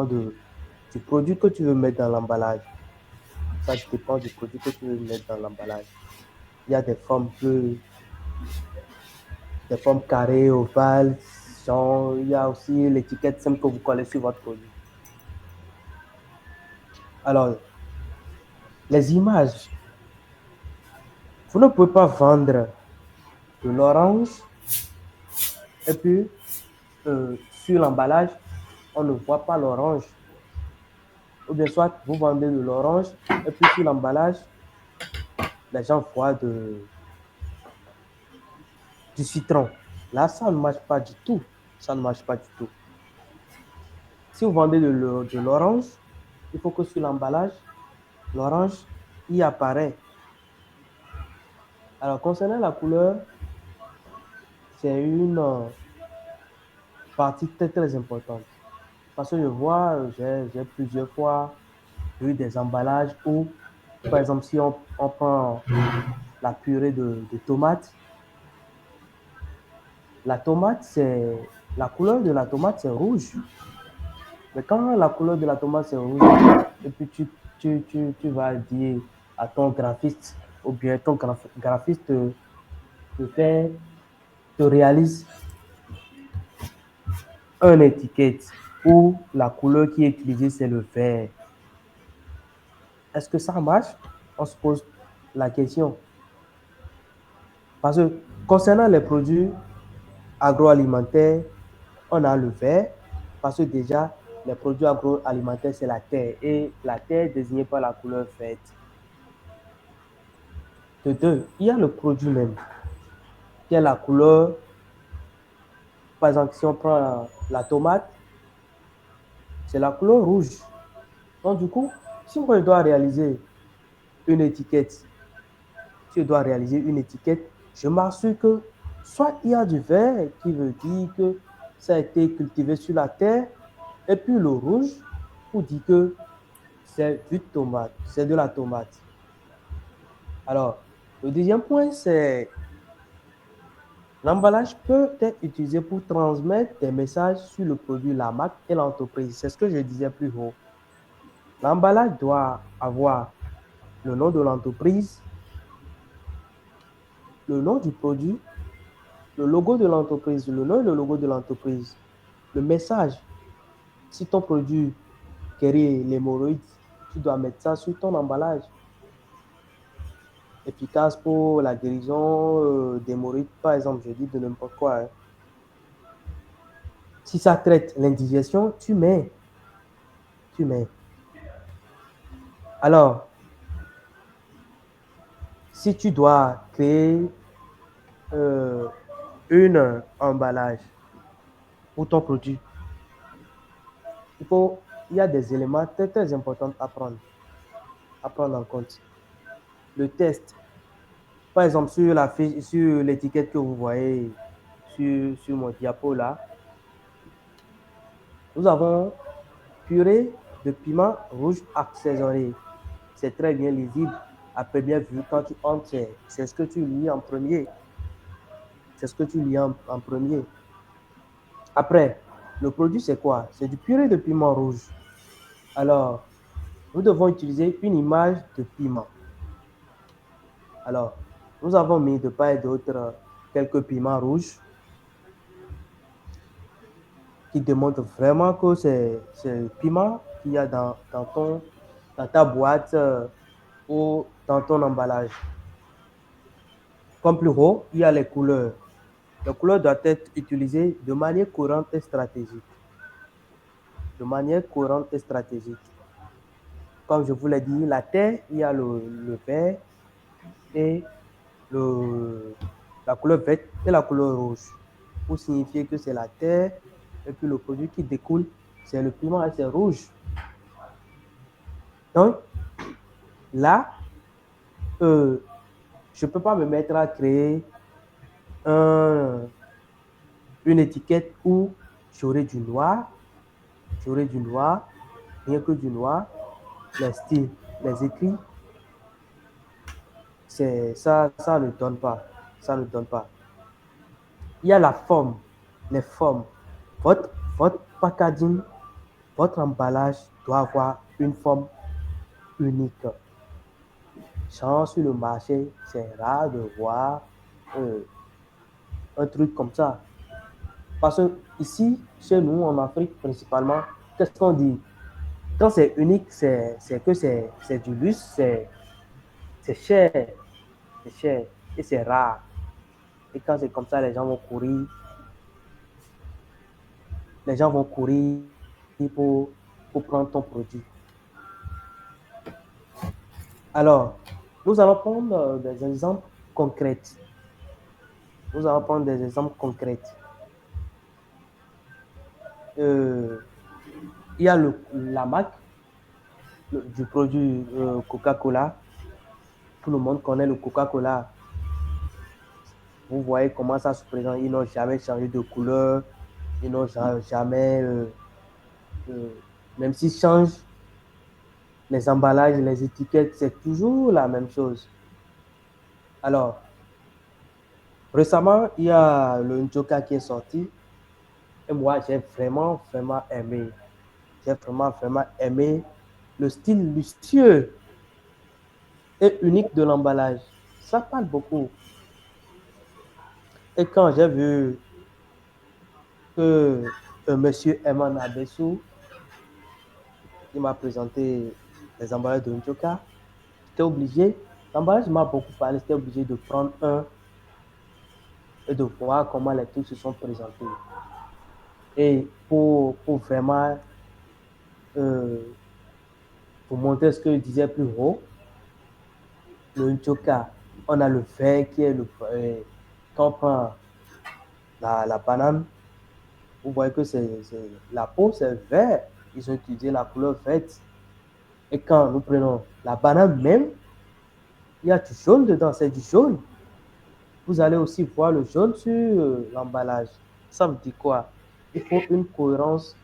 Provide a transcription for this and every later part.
du produit que tu veux mettre dans l'emballage. Ça dépend du produit que tu veux mettre dans l'emballage. Il y a des formes carrées, ovales, genre, il y a aussi l'étiquette simple que vous collez sur votre produit. Alors, les images, vous ne pouvez pas vendre de l'orange et puis sur l'emballage, on ne voit pas l'orange. Ou bien soit vous vendez de l'orange et puis sur l'emballage, les gens voient du citron. Là, ça ne marche pas du tout. Ça ne marche pas du tout. Si vous vendez de l'orange, il faut que sur l'emballage, l'orange y apparaît. Alors, concernant la couleur, c'est une partie très, très importante. Parce que je vois, j'ai plusieurs fois vu des emballages où, par exemple, si on prend la purée de tomates, la couleur de la tomate, c'est rouge. Mais quand la couleur de la tomate, c'est rouge, et puis tu vas dire à ton graphiste, ou bien ton graphiste te réalise une étiquette où la couleur qui est utilisée, c'est le vert. Est-ce que ça marche? On se pose la question. Parce que concernant les produits agroalimentaires, on a le vert, parce que déjà, les produits agroalimentaires, c'est la terre, et la terre est désignée par la couleur verte. De deux, il y a le produit même, qui est la couleur. Par exemple, si on prend la tomate, c'est la couleur rouge. Donc, du coup, si moi je dois réaliser une étiquette, si je dois réaliser une étiquette, je m'assure que soit il y a du vert qui veut dire que ça a été cultivé sur la terre, et puis le rouge pour dire que c'est du tomate, c'est de la tomate. Alors, le deuxième point, c'est l'emballage peut être utilisé pour transmettre des messages sur le produit, la marque et l'entreprise. C'est ce que je disais plus haut. L'emballage doit avoir le nom de l'entreprise, le nom du produit, le logo de l'entreprise, le nom et le logo de l'entreprise, le message. Si ton produit guérit l'hémorroïde, tu dois mettre ça sur ton emballage. Efficace pour la guérison d'hémorroïdes, par exemple, je dis de n'importe quoi. Hein. Si ça traite l'indigestion, tu mets. Tu mets. Alors, si tu dois créer euh, un emballage pour ton produit, il y a des éléments très, très importants à prendre en compte. Le test, par exemple, sur l'étiquette que vous voyez sur mon diapo là, nous avons purée de piment rouge assaisonné. C'est très bien lisible. À première vue, quand tu entres, c'est ce que tu lis en premier. C'est ce que tu lis en premier. Après, le produit, c'est quoi? C'est du purée de piment rouge. Alors, nous devons utiliser une image de piment. Alors, nous avons mis de part et d'autre quelques piments rouges qui démontrent vraiment que c'est le piment qu'il y a dans ta boîte ou dans ton emballage. Comme plus haut, il y a les couleurs. Les couleurs doivent être utilisées de manière courante et stratégique. De manière courante et stratégique. Comme je vous l'ai dit, la terre, il y a le vert et la couleur verte et la couleur rouge. Pour signifier que c'est la terre et puis le produit qui découle, c'est le piment et c'est rouge. Donc, là, je ne peux pas me mettre à créer une étiquette où j'aurai du noir, rien que du noir, les styles, les écrits, ça ne donne pas. Ça ne donne pas. Il y a la forme, les formes. Votre packaging votre emballage doit avoir une forme unique. Genre sur le marché, c'est rare de voir un truc comme ça. Parce que ici, chez nous, en Afrique principalement, qu'est-ce qu'on dit? Quand c'est unique, c'est que c'est du luxe, c'est cher, c'est cher et c'est rare. Et quand c'est comme ça, les gens vont courir pour, pour prendre ton produit. Alors, nous allons prendre des exemples concrets. Nous allons prendre des exemples concrets. Il y a la marque du produit Coca-Cola. Tout le monde connaît le Coca-Cola. Vous voyez comment ça se présente. Ils n'ont jamais changé de couleur. Ils n'ont jamais, même s'ils changent les emballages, les étiquettes, c'est toujours la même chose. Alors, récemment, il y a le Njoka qui est sorti. Et moi, j'ai vraiment, vraiment aimé. J'ai vraiment, vraiment aimé le style luxueux et unique de l'emballage. Ça parle beaucoup. Et quand j'ai vu que monsieur Eman Abessou, il m'a présenté les emballages de Njoka, j'étais obligé, l'emballage m'a beaucoup parlé, j'étais obligé de prendre un et de voir comment les trucs se sont présentés. Et pour vraiment pour montrer ce que je disais plus haut, le Njoka, on a le vert qui est quand on prend la banane, vous voyez que la peau c'est vert, ils ont utilisé la couleur verte. Et quand nous prenons la banane même, il y a du jaune dedans, c'est du jaune. Vous allez aussi voir le jaune sur l'emballage. Ça veut dire quoi? Il faut une cohérence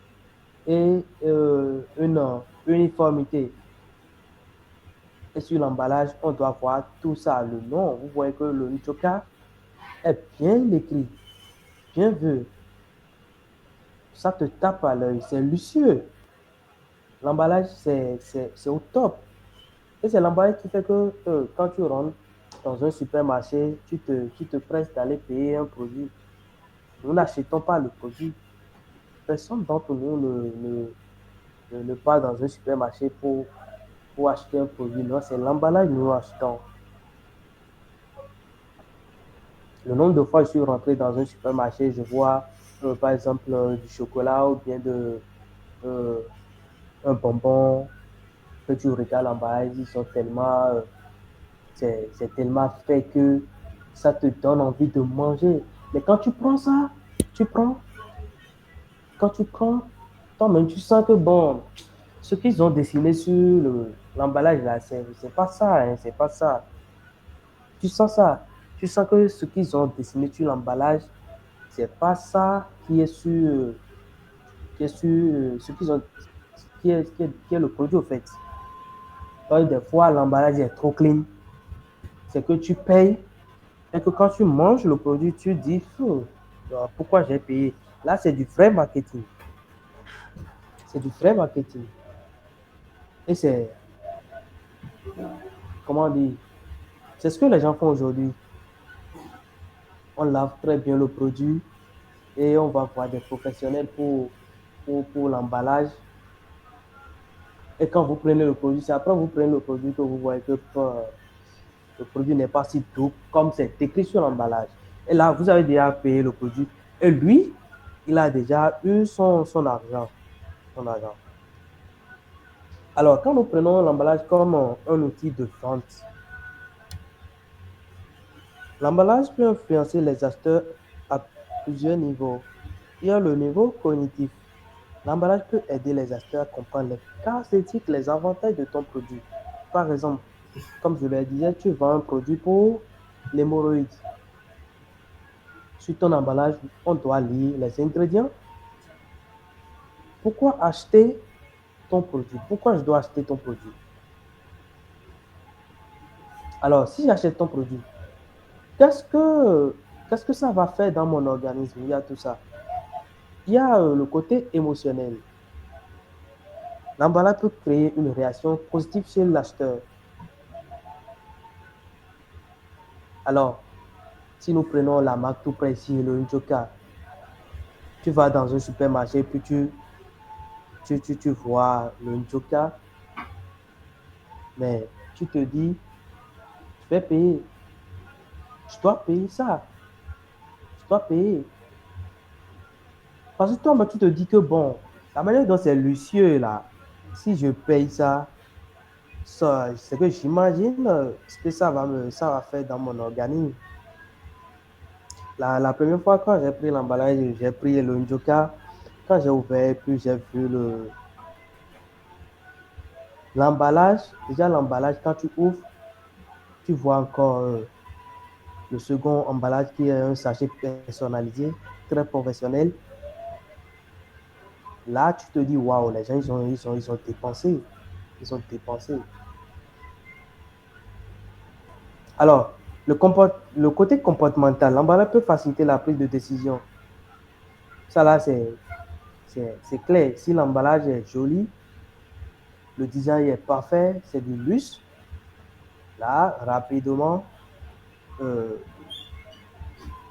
et une uniformité. Et sur l'emballage, on doit voir tout ça. Le nom, vous voyez que le Njoka est bien écrit, bien vu. Ça te tape à l'œil, c'est luxueux. L'emballage, c'est au top. Et c'est l'emballage qui fait que quand tu rentres dans un supermarché, tu te presses d'aller payer un produit. Nous n'achetons pas le produit. Personne d'entre nous ne part dans un supermarché pour acheter un produit. Non, c'est l'emballage que nous achetons. Le nombre de fois je suis rentré dans un supermarché, je vois par exemple du chocolat ou bien euh, un bonbon que tu regardes l'emballage, ils sont tellement, c'est tellement fait que ça te donne envie de manger. Mais quand tu prends ça, tu prends, quand tu prends, toi-même tu sens que bon, ce qu'ils ont dessiné sur l'emballage là, c'est pas ça, hein, c'est pas ça. Tu sens ça, tu sens que ce qu'ils ont dessiné sur l'emballage, c'est pas ça qui est sur ce qu'ils ont, qui est le produit au fait. Donc, des fois, l'emballage est trop clean. C'est que tu payes et que quand tu manges le produit, tu dis pourquoi j'ai payé. Là, c'est du vrai marketing. C'est du vrai marketing. Et c'est, comment dire, c'est ce que les gens font aujourd'hui. On lave très bien le produit et on va voir des professionnels pour l'emballage. Et quand vous prenez le produit, c'est après vous prenez le produit que vous voyez que le produit n'est pas si doux comme c'est écrit sur l'emballage. Et là, vous avez déjà payé le produit. Et lui, il a déjà eu son argent. Son argent. Alors, quand nous prenons l'emballage comme un outil de vente, l'emballage peut influencer les acheteurs à plusieurs niveaux. Il y a le niveau cognitif. L'emballage peut aider les acheteurs à comprendre les caractéristiques, les avantages de ton produit. Par exemple, comme je le disais, tu vends un produit pour l'hémorroïde. Sur ton emballage, on doit lire les ingrédients. Pourquoi acheter ton produit? Pourquoi je dois acheter ton produit? Alors, si j'achète ton produit, qu'est-ce que ça va faire dans mon organisme? Il y a tout ça. Il y a le côté émotionnel. L'emballage peut créer une réaction positive chez l'acheteur. Alors, si nous prenons la marque tout près ici, le Njoka, tu vas dans un supermarché, puis tu vois le Njoka, mais tu te dis, je vais payer, je dois payer ça, je dois payer. Parce que toi, tu te dis que bon, la manière dont c'est luxueux là, si je paye ça, c'est que j'imagine ce que ça va faire dans mon organisme. La première fois, quand j'ai pris l'emballage, j'ai pris le Njoka. Quand j'ai ouvert, puis j'ai vu l'emballage. Déjà, l'emballage, quand tu ouvres, tu vois encore le second emballage qui est un sachet personnalisé, très professionnel. Là, tu te dis, waouh, les gens, ils ont dépensé. Ils ont dépensé. Alors, le côté comportemental, l'emballage peut faciliter la prise de décision. Ça, là, c'est clair. Si l'emballage est joli, le design est parfait, c'est du luxe. Là, rapidement, euh,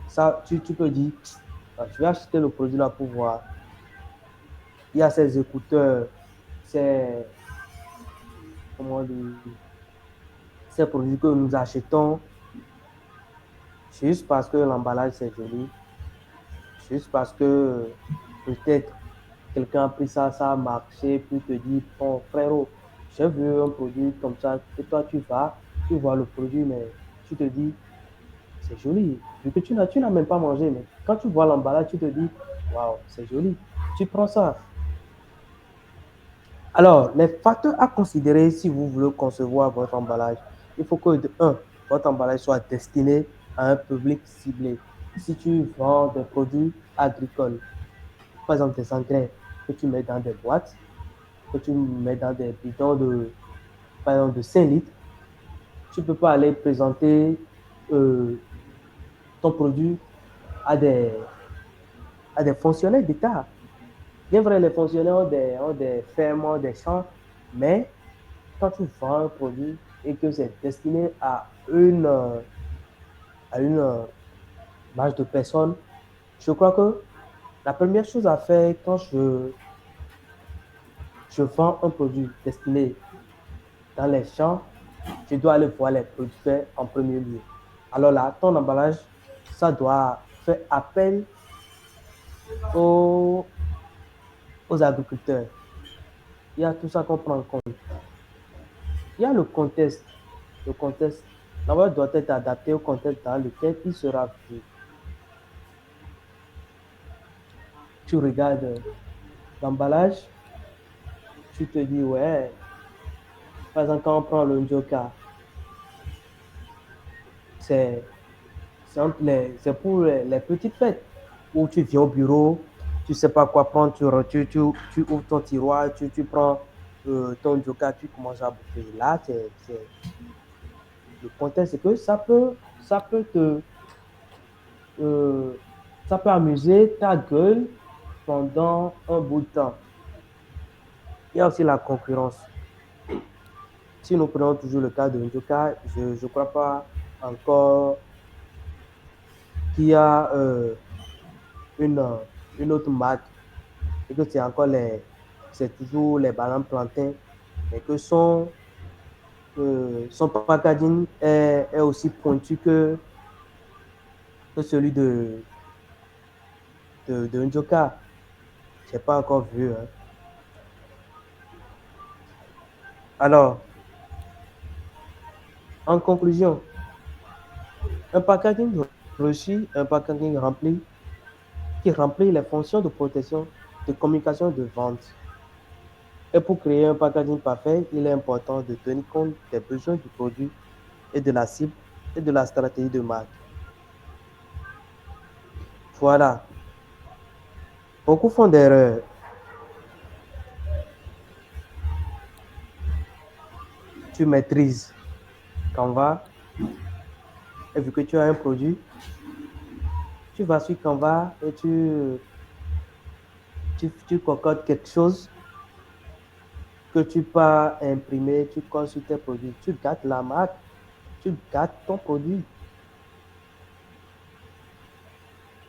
ça, tu peux dire, je vais acheter le produit là pour voir. Il y a ces écouteurs, ces, comment dire, ces produits que nous achetons juste parce que l'emballage c'est joli, juste parce que peut-être quelqu'un a pris ça, ça a marché, puis te dit, bon frérot, j'ai vu un produit comme ça, et toi tu vas, tu vois le produit, mais tu te dis, c'est joli. Vu que tu n'as même pas mangé, mais quand tu vois l'emballage, tu te dis, waouh, c'est joli. Tu prends ça. Alors, les facteurs à considérer si vous voulez concevoir votre emballage, il faut que, de un, votre emballage soit destiné à un public ciblé. Si tu vends des produits agricoles, par exemple des engrais que tu mets dans des boîtes, que tu mets dans des bidons par exemple, de 5 litres, tu ne peux pas aller présenter euh, ton produit à à des fonctionnaires d'État. Bien vrai, les fonctionnaires ont des fermes, ont des champs, mais quand tu vends un produit et que c'est destiné à une marge de personnes, je crois que la première chose à faire quand je vends un produit destiné dans les champs, je dois aller voir les producteurs en premier lieu. Alors là, ton emballage, ça doit faire appel aux, aux agriculteurs. Il y a tout ça qu'on prend en compte. Il y a le contexte. Le contexte, l'emballage doit être adapté au contexte dans lequel il sera vu. Tu regardes l'emballage, tu te dis, ouais, par exemple, quand on prend le Njoka, c'est c'est pour les petites fêtes où tu viens au bureau, tu ne sais pas quoi prendre, tu ouvres ton tiroir, tu prends ton Njoka, tu commences à bouffer. Là, le contexte, c'est que ça peut euh, ça peut amuser ta gueule pendant un bout de temps. Il y a aussi la concurrence. Si nous prenons toujours le cas de Njoka, je ne crois pas encore qu'il y a une, une autre marque et que c'est toujours les ballons plantains, mais que son packaging est aussi pointu que celui de Njoka. Je n'ai pas encore vu. Hein. Alors, en conclusion, un packaging reçu, un packaging rempli, qui remplit les fonctions de protection, de communication et de vente. Et pour créer un packaging parfait, il est important de tenir compte des besoins du produit et de la cible et de la stratégie de marque. Voilà. Beaucoup font d'erreurs. Tu maîtrises Canva et vu que tu as un produit, tu vas sur Canva et tu concoctes quelque chose que tu pas imprimer, tu colles sur tes produits. Tu gâtes la marque, tu gâtes ton produit.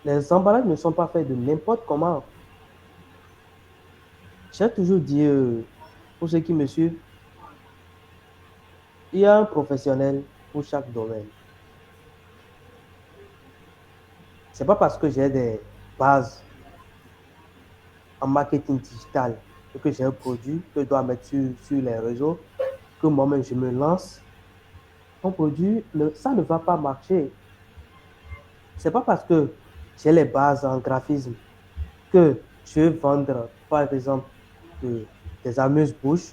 Les emballages ne sont pas faits de n'importe comment. J'ai toujours dit, pour ceux qui me suivent, il y a un professionnel pour chaque domaine. C'est pas parce que j'ai des bases en marketing digital et que j'ai un produit que je dois mettre sur les réseaux que moi-même je me lance. Ton produit, ça ne va pas marcher. C'est pas parce que j'ai les bases en graphisme que je vais vendre, par exemple, des amuse-bouches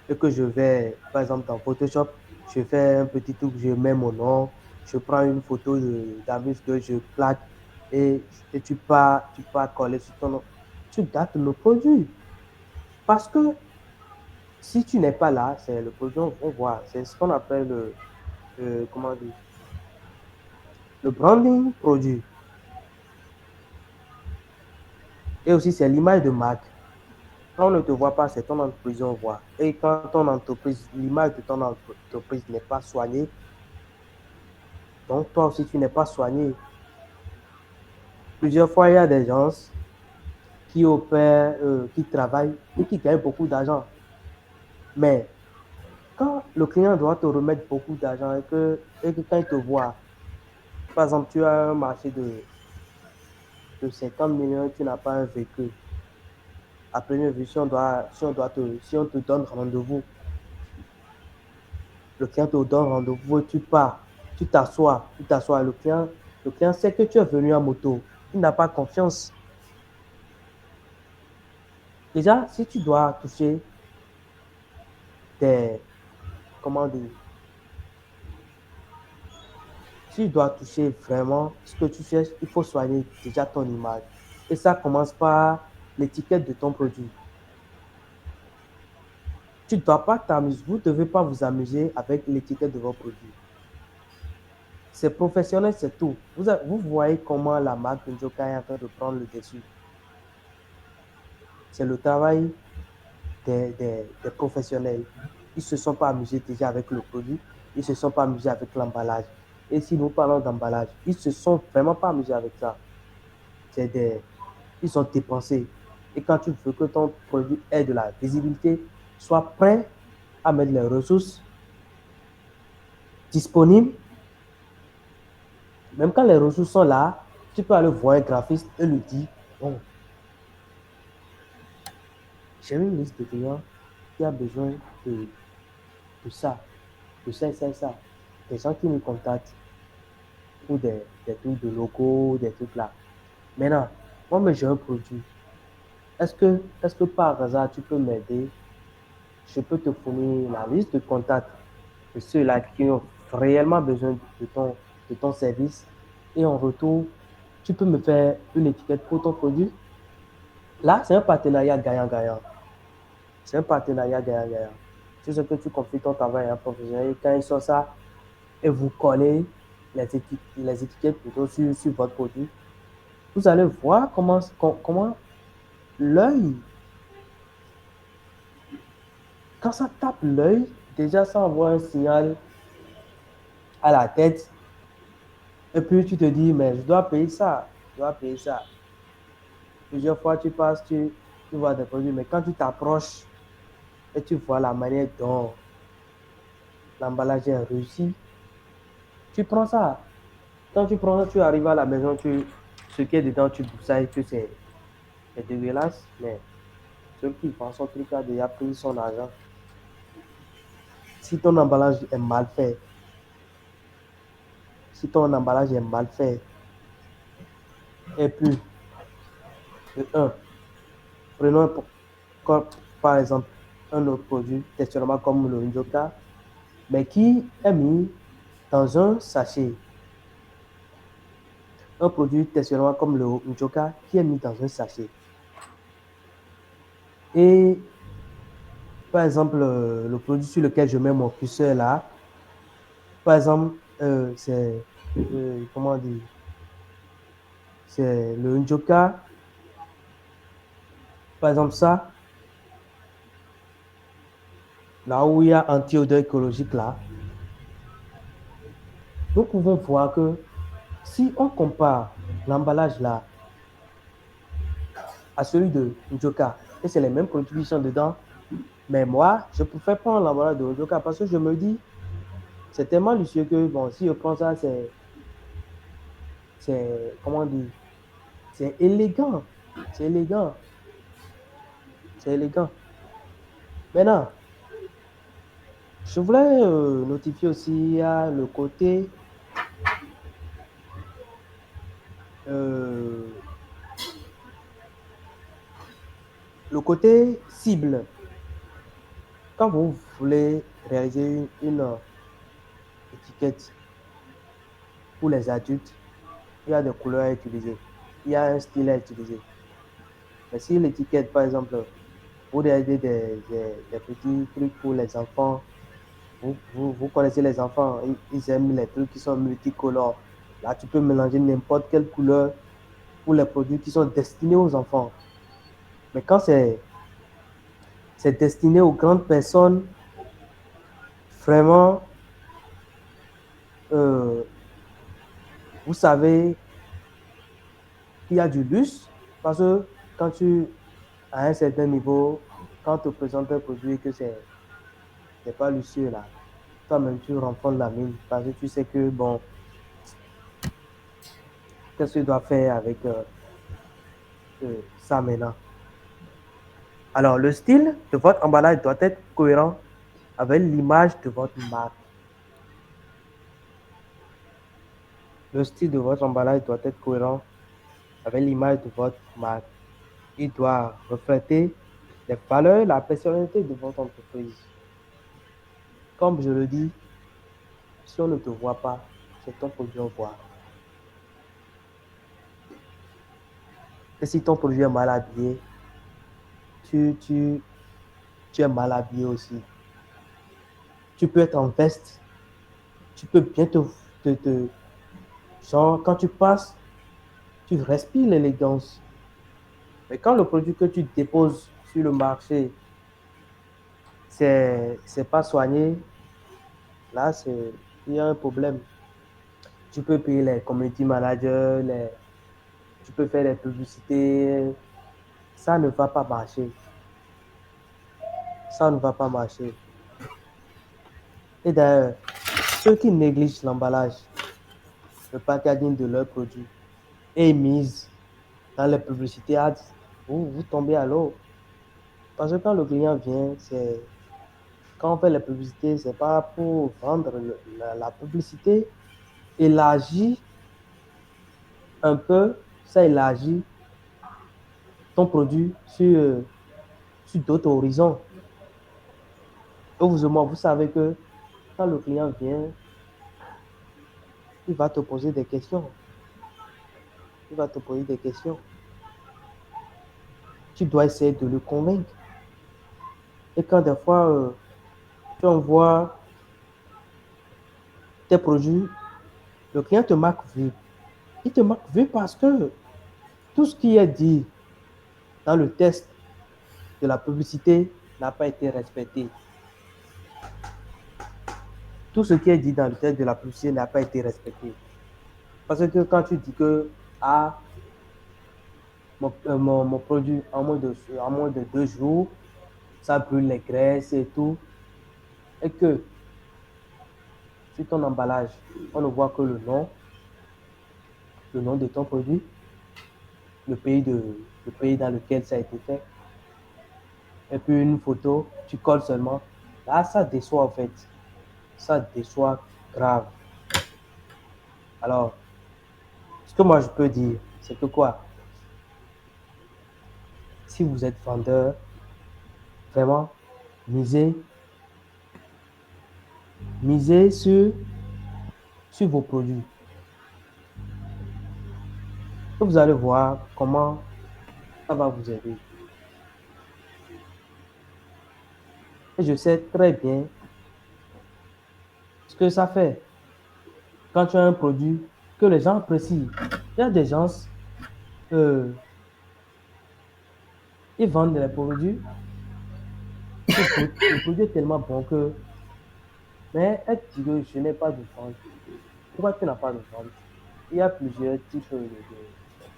et que je vais, par exemple, dans Photoshop, je fais un petit truc, je mets mon nom, je prends une photo d'amuse que je plaque et tu pars coller sur ton nom. Tu gâtes le produit. Parce que si tu n'es pas là, c'est le produit, on voit. C'est ce qu'on appelle comment dire, le branding produit. Et aussi, c'est l'image de marque. Quand on ne te voit pas, c'est ton entreprise, on voit. Et quand ton entreprise, l'image de ton entreprise n'est pas soignée, donc toi aussi, tu n'es pas soigné. Plusieurs fois, il y a des gens qui opèrent, qui travaillent et qui gagnent beaucoup d'argent. Mais quand le client doit te remettre beaucoup d'argent et que quand il te voit, par exemple, tu as un marché de 50 millions, tu n'as pas un véhicule. À première vue, si on te donne rendez-vous, le client te donne rendez-vous et tu pars, tu t'assois. Le client sait que tu es venu en moto. Il n'a pas confiance. Déjà, si tu dois toucher des, comment dire, si tu dois toucher vraiment ce que tu cherches, il faut soigner déjà ton image. Et ça commence par l'étiquette de ton produit. Tu ne dois pas t'amuser, vous ne devez pas vous amuser avec l'étiquette de vos produits. C'est professionnel, c'est tout. Vous voyez comment la marque Njoka est en train de prendre le dessus. C'est le travail des professionnels. Ils ne se sont pas amusés déjà avec le produit, ils ne se sont pas amusés avec l'emballage. Et si nous parlons d'emballage, ils ne se sont vraiment pas amusés avec ça. Ils ont dépensé. Et quand tu veux que ton produit ait de la visibilité, sois prêt à mettre les ressources disponibles. Même quand les ressources sont là, tu peux aller voir un graphiste et lui dire, bon, j'ai une liste de clients qui a besoin de ça, de ça et ça et ça. Des gens qui nous contactent pour des trucs de locaux, des trucs là. Maintenant, moi, mais j'ai un produit. Est-ce que par hasard, tu peux m'aider? Je peux te fournir la liste de contacts de ceux-là qui ont réellement besoin de ton service. Et en retour, tu peux me faire une étiquette pour ton produit. Là, c'est un partenariat gagnant-gagnant. C'est un partenariat gagnant-gagnant. C'est ce que tu confies ton travail à un professionnel. Et quand il sort ça, et vous collez les étiquettes plutôt sur votre produit, vous allez voir comment l'œil, quand ça tape l'œil, déjà ça envoie un signal à la tête. Et puis tu te dis, mais je dois payer ça, je dois payer ça. Plusieurs fois tu passes, tu vois des produits, mais quand tu t'approches et tu vois la manière dont l'emballage est réussi, tu prends ça. Quand tu prends ça, tu arrives à la maison, ce qui est dedans, tu broussailles que c'est dégueulasse, mais celui qui vend son truc a déjà pris son argent. Si ton emballage est mal fait, si ton emballage est mal fait, et puis, de un, prenons par exemple un autre produit, textuellement comme le Njoka, mais qui est mis dans un sachet. Un produit textuellement comme le Njoka qui est mis dans un sachet. Et par exemple, le produit sur lequel je mets mon curseur là, par exemple, c'est, comment dire, c'est le Njoka. Par exemple, ça, là où il y a anti-odeur écologique là, nous pouvons voir que si on compare l'emballage là à celui de Njoka, et c'est les mêmes produits qui sont dedans, mais moi, je préfère prendre l'emballage de Njoka parce que je me dis, c'est tellement luxueux que, bon, si je prends ça, comment dire, c'est élégant, c'est élégant, c'est élégant. Maintenant, je voulais notifier aussi le côté euh, cible. Quand vous voulez réaliser une étiquette pour les adultes, il y a des couleurs à utiliser, il y a un style à utiliser. Mais si l'étiquette, par exemple, vous réalisez des petits trucs pour les enfants, vous connaissez les enfants, ils aiment les trucs qui sont multicolores. Là, tu peux mélanger n'importe quelle couleur pour les produits qui sont destinés aux enfants. Mais quand c'est destiné aux grandes personnes, vraiment, euh, vous savez qu'il y a du luxe parce que quand tu as un certain niveau, quand tu présentes un produit que c'est pas luxueux là, toi-même tu renfonces la mine parce que tu sais que bon, qu'est-ce que tu dois faire avec ça maintenant. Alors, le style de votre emballage doit être cohérent avec l'image de votre marque. Le style de votre emballage doit être cohérent avec l'image de votre marque. Il doit refléter les valeurs, la personnalité de votre entreprise. Comme je le dis, si on ne te voit pas, c'est ton produit au voit. Et si ton produit est mal habillé, tu es mal habillé aussi. Tu peux être en veste, tu peux bien genre, quand tu passes, tu respires l'élégance. Mais quand le produit que tu déposes sur le marché, c'est pas soigné, là, il y a un problème. Tu peux payer les community managers, tu peux faire des publicités, ça ne va pas marcher. Ça ne va pas marcher. Et d'ailleurs, ceux qui négligent l'emballage, le packaging de leurs produits et misent dans les publicités ads, vous tombez à l'eau. Parce que quand le client vient, quand on fait les publicités, c'est pas pour vendre la publicité, élargit un peu, ça élargit ton produit sur d'autres horizons. Et vous savez que quand le client vient, il va te poser des questions. Il va te poser des questions. Tu dois essayer de le convaincre. Et quand des fois, tu envoies tes produits, le client te marque vu. Il te marque vu parce que tout ce qui est dit dans le test de la publicité n'a pas été respecté. Tout ce qui est dit dans le test de la publicité n'a pas été respecté. Parce que quand tu dis que ah, mon produit en moins de 2 jours, ça brûle les graisses et tout, et que sur ton emballage, on ne voit que le nom de ton produit, le pays dans lequel ça a été fait, et puis une photo, tu colles seulement. Là, ça déçoit en fait. Ça déçoit grave. Alors, ce que moi je peux dire, c'est que quoi? Si vous êtes vendeur, vraiment, misez, misez sur vos produits. Et vous allez voir comment ça va vous aider. Et je sais très bien ce que ça fait quand tu as un produit que les gens apprécient. Il y a des gens, ils vendent des produits, Le produit est tellement bon que, mais elle dit que je n'ai pas de vente. Pourquoi tu n'as pas de vente? Il y a plusieurs types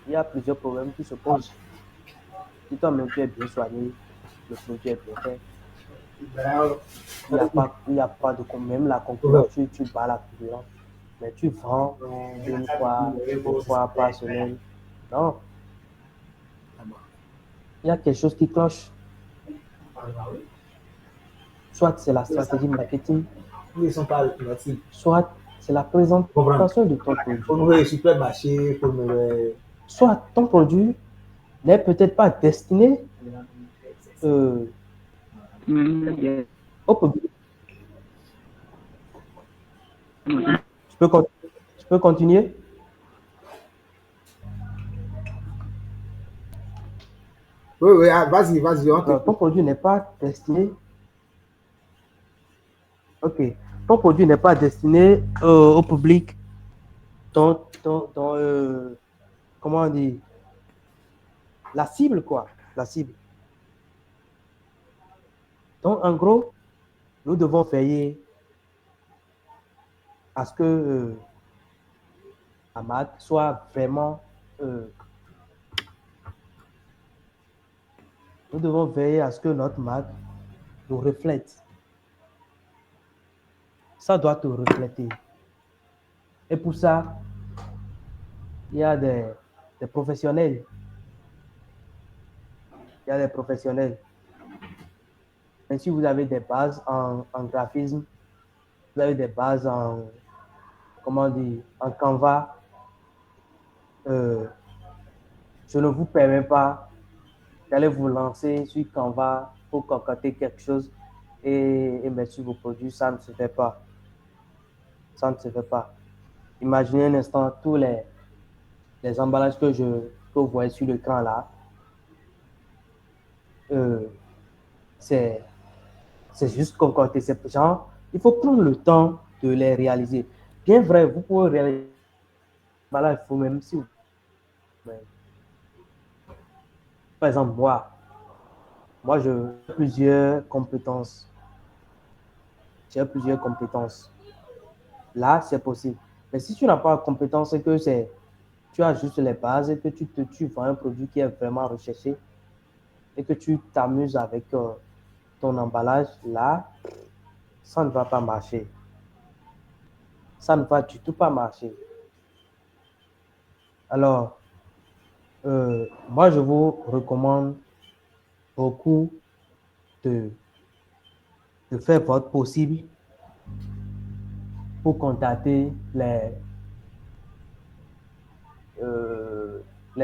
il y a plusieurs problèmes qui se posent. Si toi-même tu es bien soigné, le produit est bien fait, il y a pas de, même la concurrence, tu bats la concurrence, mais tu vends une fois, deux fois par semaine. Non, il y a quelque chose qui cloche. Soit c'est la stratégie marketing, Ils sont pas alternatives. soit c'est la présentation de ton produit. Pour nous, supermarché, pour nous. Soit ton produit n'est peut-être pas destiné au public. Je peux continuer? Oui, vas-y, on Alors, ton produit n'est pas destiné. Ok. Ton produit n'est pas destiné au public dans comment on dit, la cible, quoi. La cible. Donc, en gros, nous devons veiller à ce que la marque soit vraiment. Nous devons veiller à ce que notre marque nous reflète. Ça doit te refléter. Et pour ça, il y a des professionnels. Il y a des professionnels. Mais si vous avez des bases en graphisme, vous avez des bases en, comment dire, en Canva, je ne vous permets pas d'aller vous lancer sur Canva pour concocter quelque chose et mettre sur vos produits. Ça ne se fait pas. Ça ne se fait pas. Imaginez un instant tous les emballages que vous voyez sur l'écran là. C'est juste concocter ces gens. Il faut prendre le temps de les réaliser. Bien vrai, vous pouvez réaliser l'emballage vous-même si vous. Par exemple, moi, j'ai plusieurs compétences. J'ai plusieurs compétences. Là, c'est possible. Mais si tu n'as pas de compétences et que tu as juste les bases et que tu vends un produit qui est vraiment recherché et que tu t'amuses avec ton emballage, là, ça ne va pas marcher. Ça ne va du tout pas marcher. Alors, moi, je vous recommande beaucoup de faire votre possible pour contacter les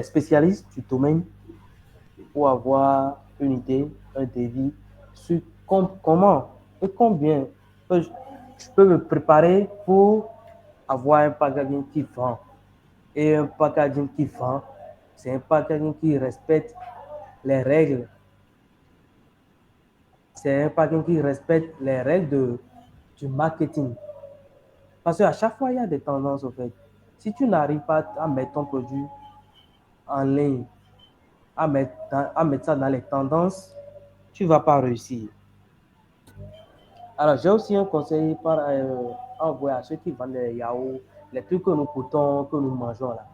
spécialistes du domaine pour avoir une idée, un devis sur comment et combien je peux me préparer pour avoir un packaging qui vend. Et un packaging qui vend, c'est un packaging qui respecte les règles. C'est un packaging qui respecte les règles du marketing. Parce qu'à chaque fois, il y a des tendances, au fait. Si tu n'arrives pas à mettre ton produit en ligne, à mettre ça dans les tendances, tu ne vas pas réussir. Alors, j'ai aussi un conseil à envoyer à ceux qui vendent les yaourts, les trucs que nous portons, que nous mangeons là.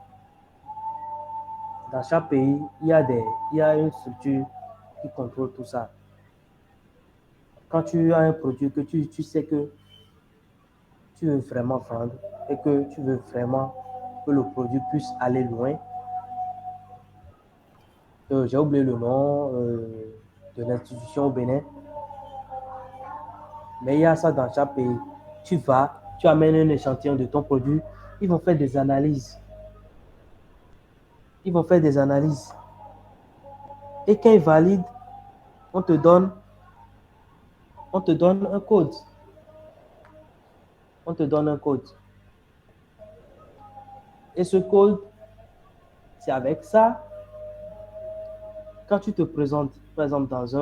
Dans chaque pays, il y a une structure qui contrôle tout ça. Quand tu as un produit que tu sais que tu veux vraiment vendre et que tu veux vraiment que le produit puisse aller loin, j'ai oublié le nom de l'institution au Bénin, mais il y a ça dans chaque pays. Tu amènes un échantillon de ton produit, ils vont faire des analyses. Ils vont faire des analyses. Et quand ils valident, on te donne un code. On te donne un code. Et ce code, c'est avec ça, quand tu te présentes, par exemple, dans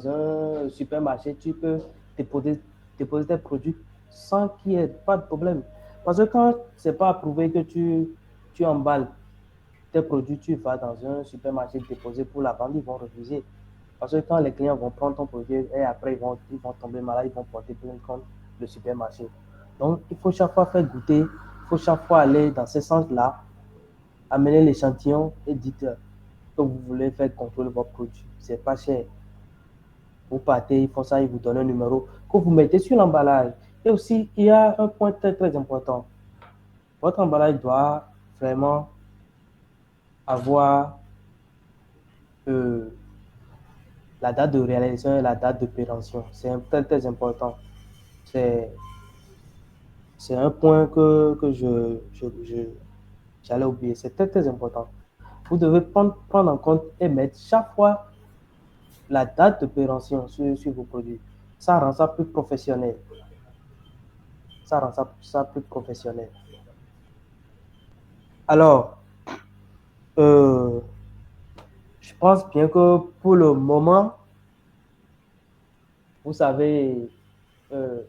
un supermarché, tu peux déposer tes produits sans qu'il n'y ait pas de problème. Parce que quand ce n'est pas approuvé que tu emballes, tes produits, tu vas dans un supermarché déposer pour la vente, ils vont refuser. Parce que quand les clients vont prendre ton produit et après ils vont tomber malades, ils vont porter plainte contre le supermarché. Donc, il faut chaque fois faire goûter, il faut chaque fois aller dans ce sens-là, amener l'échantillon et dites que vous voulez faire contrôler votre produit. C'est pas cher. Vous partez, ils font ça, ils vous donnent un numéro que vous mettez sur l'emballage. Et aussi, il y a un point très très important. Votre emballage doit vraiment avoir la date de réalisation et la date de péremption. C'est très très important. C'est un point que j'allais oublier. C'est très très important. Vous devez prendre en compte et mettre chaque fois la date de péremption sur vos produits. Ça rend ça plus professionnel. Ça rend ça plus professionnel. Alors, je pense bien que pour le moment, vous savez euh,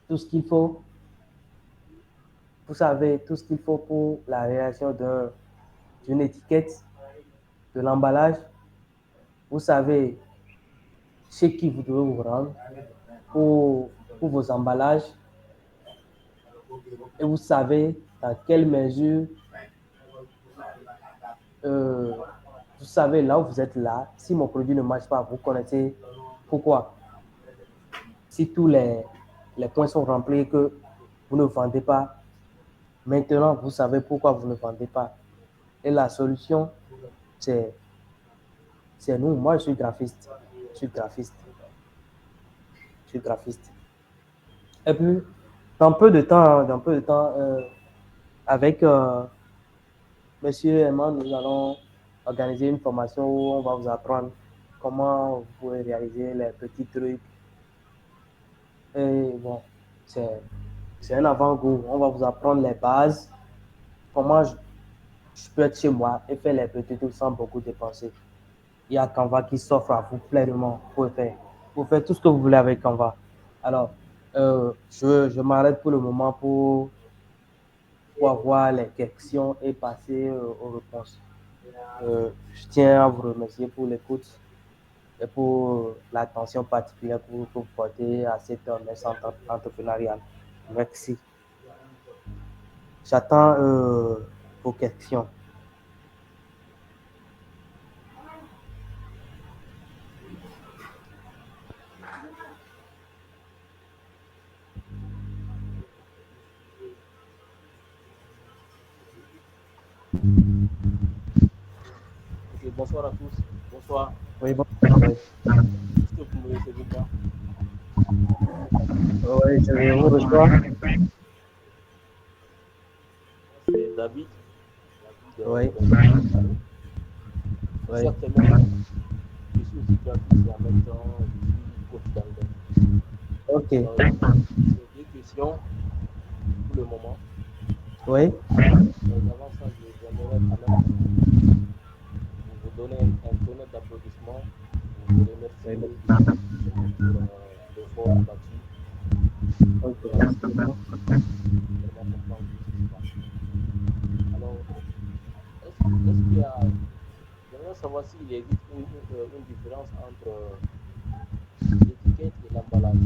tout ce qu'il faut. Vous savez tout ce qu'il faut pour la réalisation d'une étiquette, de l'emballage. Vous savez chez qui vous devez vous rendre pour vos emballages. Et vous savez dans quelle mesure, vous savez là où vous êtes là. Si mon produit ne marche pas, vous connaissez pourquoi. Si tous les points sont remplis et que vous ne vendez pas, maintenant vous savez pourquoi vous ne vendez pas. Et la solution, c'est nous. Moi, je suis graphiste. Je suis graphiste. Je suis graphiste. Et puis, dans peu de temps, avec Monsieur Emma, nous allons organiser une formation où on va vous apprendre comment vous pouvez réaliser les petits trucs. Et bon, c'est un avant-goût. On va vous apprendre les bases, comment je peux être chez moi et faire les petits trucs sans beaucoup dépenser. Il y a Canva qui s'offre à vous pleinement pour faire tout ce que vous voulez avec Canva. Alors, je m'arrête pour le moment pour avoir les questions et passer aux réponses. Je tiens à vous remercier pour l'écoute et pour l'attention particulière que vous portez à cette messe entrepreneuriale. Merci. J'attends vos questions. Ok, bonsoir à tous. Bonsoir. Oui, bon. Est-ce que vous me recevez pas? Oui, je vous reçois. C'est David. Oui. Oui. Certainement, je suis aussi graphiste et en même temps, je suis coach d'anglais. Ok. Alors, j'ai deux questions pour le moment. Oui. Avant ça, j'aimerais quand même vous donner un tonnerre d'applaudissements. Vous remercier pour l'effort abattu. Ok. Vraiment comprendre tout ce qui se passe. Alors, est-ce qu'il y a. J'aimerais savoir s'il existe une différence entre l'étiquette et l'emballage.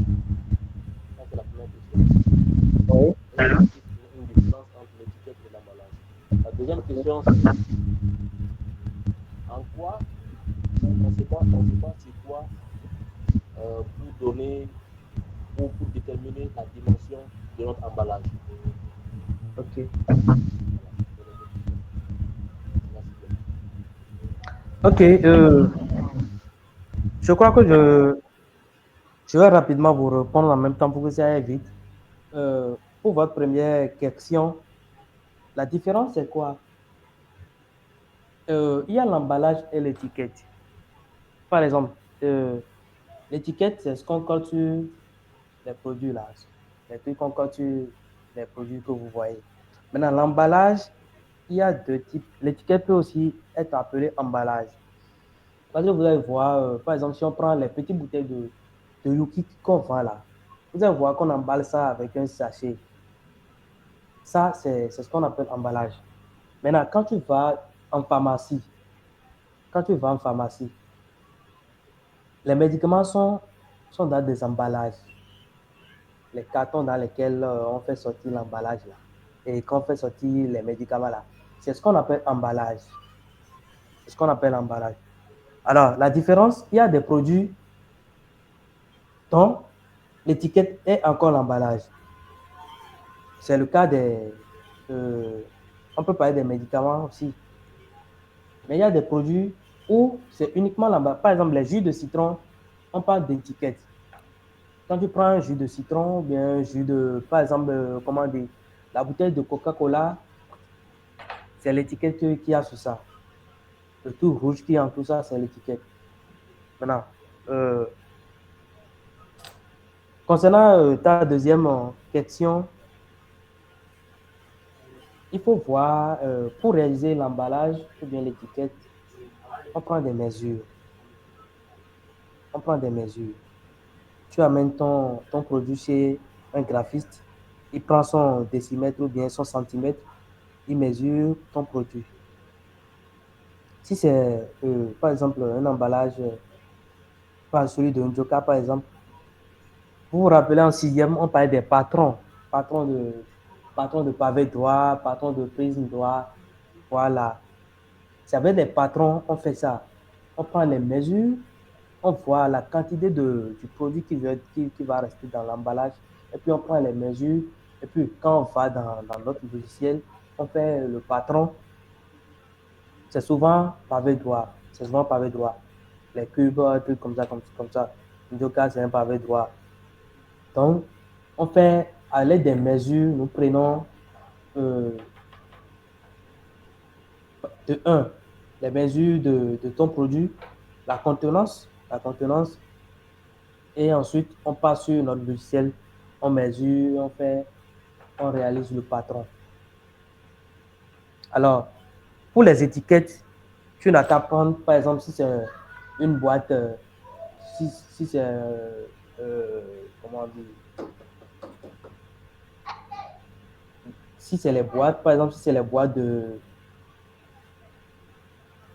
Ça, c'est la première question. Oui. Est-ce qu'il existe une différence entre l'étiquette et l'emballage? La deuxième question, c'est en quoi, on ne sait pas c'est quoi pour donner ou pour déterminer la dimension de notre emballage. Ok. Voilà. Ok. Je crois que je vais rapidement vous répondre en même temps pour que ça aille vite. Pour votre première question, la différence c'est quoi? Il y a l'emballage et l'étiquette. Par exemple, l'étiquette, c'est ce qu'on colle sur les produits là. Les trucs qu'on colle sur les produits que vous voyez. Maintenant, l'emballage, il y a deux types. L'étiquette peut aussi être appelée emballage. Parce que vous allez voir, par exemple, si on prend les petites bouteilles de Yuki qu'on vend là, vous allez voir qu'on emballe ça avec un sachet. Ça, c'est ce qu'on appelle emballage. Maintenant, quand tu vas en pharmacie, quand tu vas en pharmacie, les médicaments sont dans des emballages. Les cartons dans lesquels on fait sortir l'emballage là. Et qu'on fait sortir les médicaments là. C'est ce qu'on appelle emballage. C'est ce qu'on appelle emballage. Alors, la différence, il y a des produits dont l'étiquette est encore l'emballage. C'est le cas des... on peut parler des médicaments aussi. Mais il y a des produits où c'est uniquement l'emballage. Par exemple, les jus de citron, on parle d'étiquette. Quand tu prends un jus de citron, ou bien un jus de... Par exemple, comment dire, la bouteille de Coca-Cola, c'est l'étiquette qui a sur ça. Le tout rouge qui est en tout ça, c'est l'étiquette. Maintenant, concernant ta deuxième question, il faut voir, pour réaliser l'emballage ou bien l'étiquette, on prend des mesures. On prend des mesures. Tu amènes ton produit chez un graphiste, il prend son décimètre ou bien son centimètre, il mesure ton produit. Si c'est, par exemple, un emballage, pas celui de Njoka, par exemple, vous vous rappelez en sixième, on parlait des patrons. Patrons de pavé droit, patrons de prisme droit. Voilà. C'est avec des patrons, on fait ça. On prend les mesures, on voit la quantité du produit qui va rester dans l'emballage. Et puis on prend les mesures. Et puis quand on va dans notre logiciel, on fait le patron. C'est souvent pavé droit. C'est souvent pavé droit. Les cubes, trucs comme ça, comme ça. En tout cas, c'est un pavé droit. Donc, on fait, à l'aide des mesures, nous prenons de 1, les mesures de ton produit, la contenance, et ensuite, on passe sur notre logiciel, on mesure, on réalise le patron. Alors, pour les étiquettes, tu n'as qu'à prendre, par exemple, si c'est une boîte, si c'est, comment dire, si c'est les boîtes, par exemple, si c'est les boîtes de,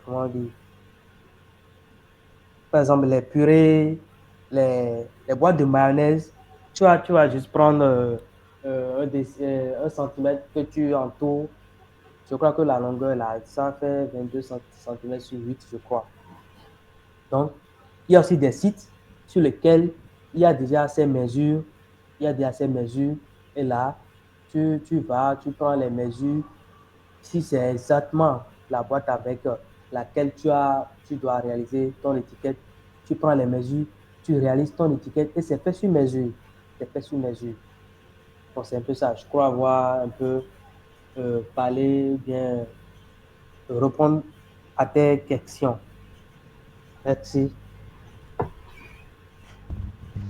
comment dire, par exemple, les purées, les boîtes de mayonnaise, tu vas juste prendre un centimètre que tu entoures. Je crois que la longueur, là, ça fait 22 cm sur 8, je crois. Donc, il y a aussi des sites sur lesquels il y a déjà ces mesures. Et là, tu prends les mesures. Si c'est exactement la boîte avec laquelle tu dois réaliser ton étiquette, tu prends les mesures, tu réalises ton étiquette et c'est fait sur mesure. C'est fait sur mesure. Bon, c'est un peu ça. Je crois avoir un peu parlé, bien répondre à tes questions. Merci.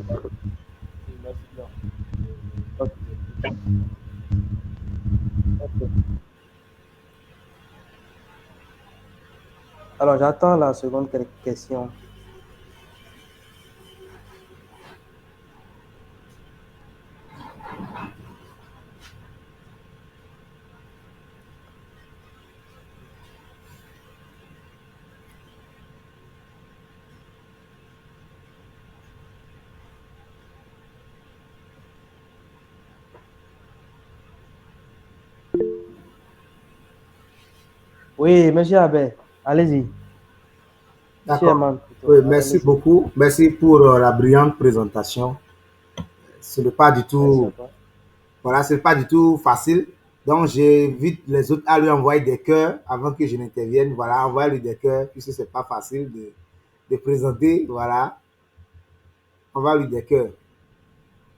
Merci bien. Ok. Ok. Alors, j'attends la seconde question. Oui, monsieur Abbé, allez-y. D'accord. Oui, merci beaucoup. Merci pour la brillante présentation. Ce n'est pas du tout, voilà, c'est pas du tout facile. Donc, j'invite les autres à lui envoyer des cœurs avant que je n'intervienne. Voilà, envoie-lui des cœurs puisque c'est pas facile de présenter. Voilà, envoie-lui des cœurs.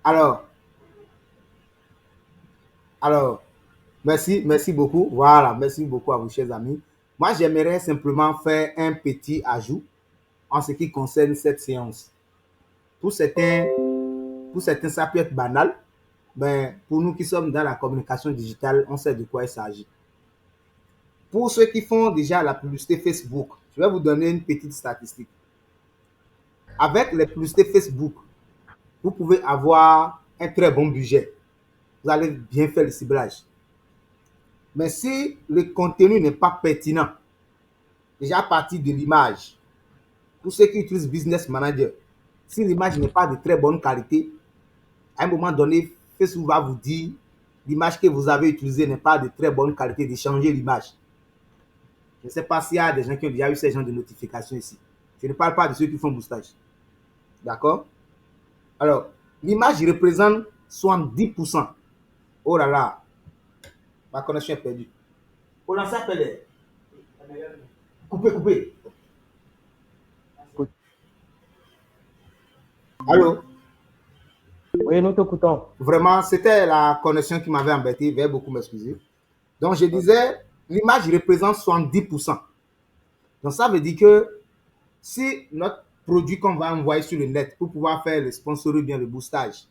Alors, alors, merci beaucoup. Voilà, merci beaucoup à vous, chers amis. Moi, j'aimerais simplement faire un petit ajout en ce qui concerne cette séance. Pour certains, ça peut être banal, mais pour nous qui sommes dans la communication digitale, on sait de quoi il s'agit. Pour ceux qui font déjà la publicité Facebook, je vais vous donner une petite statistique. Avec les publicités Facebook, vous pouvez avoir un très bon budget. Vous allez bien faire le ciblage. Mais si le contenu n'est pas pertinent, déjà à partir de l'image. Pour ceux qui utilisent Business Manager, si l'image n'est pas de très bonne qualité, à un moment donné, Facebook va vous dire l'image que vous avez utilisée n'est pas de très bonne qualité, de changer l'image. Je ne sais pas s'il y a des gens qui ont déjà eu ce genre de notifications ici. Je ne parle pas de ceux qui font boostage. D'accord? Alors, l'image représente 70%. Oh là là, ma connexion est perdue. On en s'appelle. Coupez, coupez. Allô? Oui, nous t'écoutons. Vraiment, c'était la connexion qui m'avait embêté. Veuillez beaucoup m'excuser. Donc, je disais, l'image représente 70%. Donc, ça veut dire que si notre produit qu'on va envoyer sur le net pour pouvoir faire le sponsoring, bien le boostage,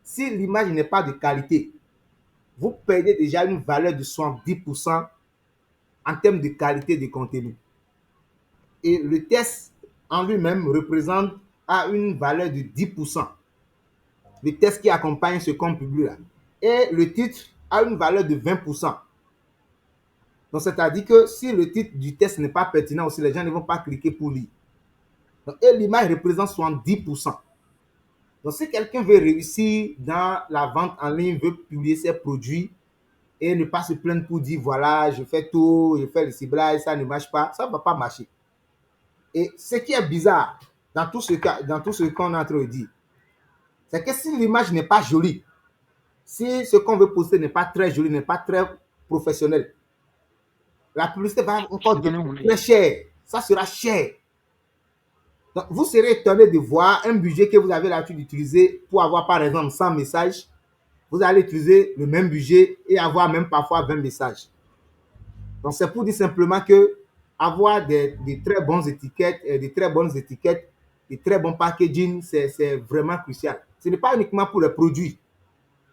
si l'image n'est pas de qualité, vous perdez déjà une valeur de 70% en termes de qualité de contenu. Et le test en lui-même représente à une valeur de 10%. Le test qui accompagne ce qu'on publie là. Et le titre a une valeur de 20%. Donc, c'est-à-dire que si le titre du test n'est pas pertinent aussi, les gens ne vont pas cliquer pour lire. Donc, et l'image représente 70%. Donc, si quelqu'un veut réussir dans la vente en ligne, veut publier ses produits et ne pas se plaindre pour dire, voilà, je fais tout, je fais le ciblage, ça ne marche pas, ça ne va pas marcher. Et ce qui est bizarre dans tout ce qu'on est en train de dire, c'est que si l'image n'est pas jolie, si ce qu'on veut poster n'est pas très joli, n'est pas très professionnel, la publicité va encore devenir très chère. Ça sera cher. Donc, vous serez étonné de voir un budget que vous avez l'habitude d'utiliser pour avoir, par exemple, 100 messages. Vous allez utiliser le même budget et avoir même parfois 20 messages. Donc, c'est pour dire simplement que avoir des très bonnes étiquettes, des très bons packaging, c'est vraiment crucial. Ce n'est pas uniquement pour les produits,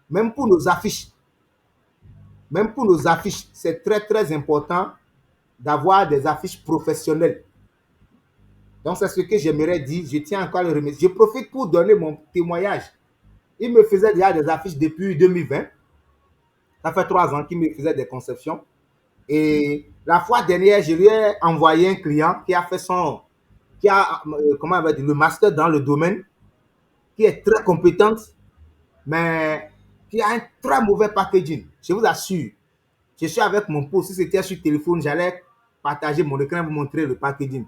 même pour nos affiches. Même pour nos affiches, c'est très, très important d'avoir des affiches professionnelles. Donc, c'est ce que j'aimerais dire. Je tiens encore à le remercier. Je profite pour donner mon témoignage. Il me faisait déjà des affiches depuis 2020. Ça fait 3 ans qu'il me faisait des conceptions. Et la fois dernière, je lui ai envoyé un client qui a fait comment on va dire, le master dans le domaine, qui est très compétente, mais qui a un très mauvais packaging. Je vous assure. Je suis avec mon pot. Si c'était sur téléphone, j'allais partager mon écran et vous montrer le packaging.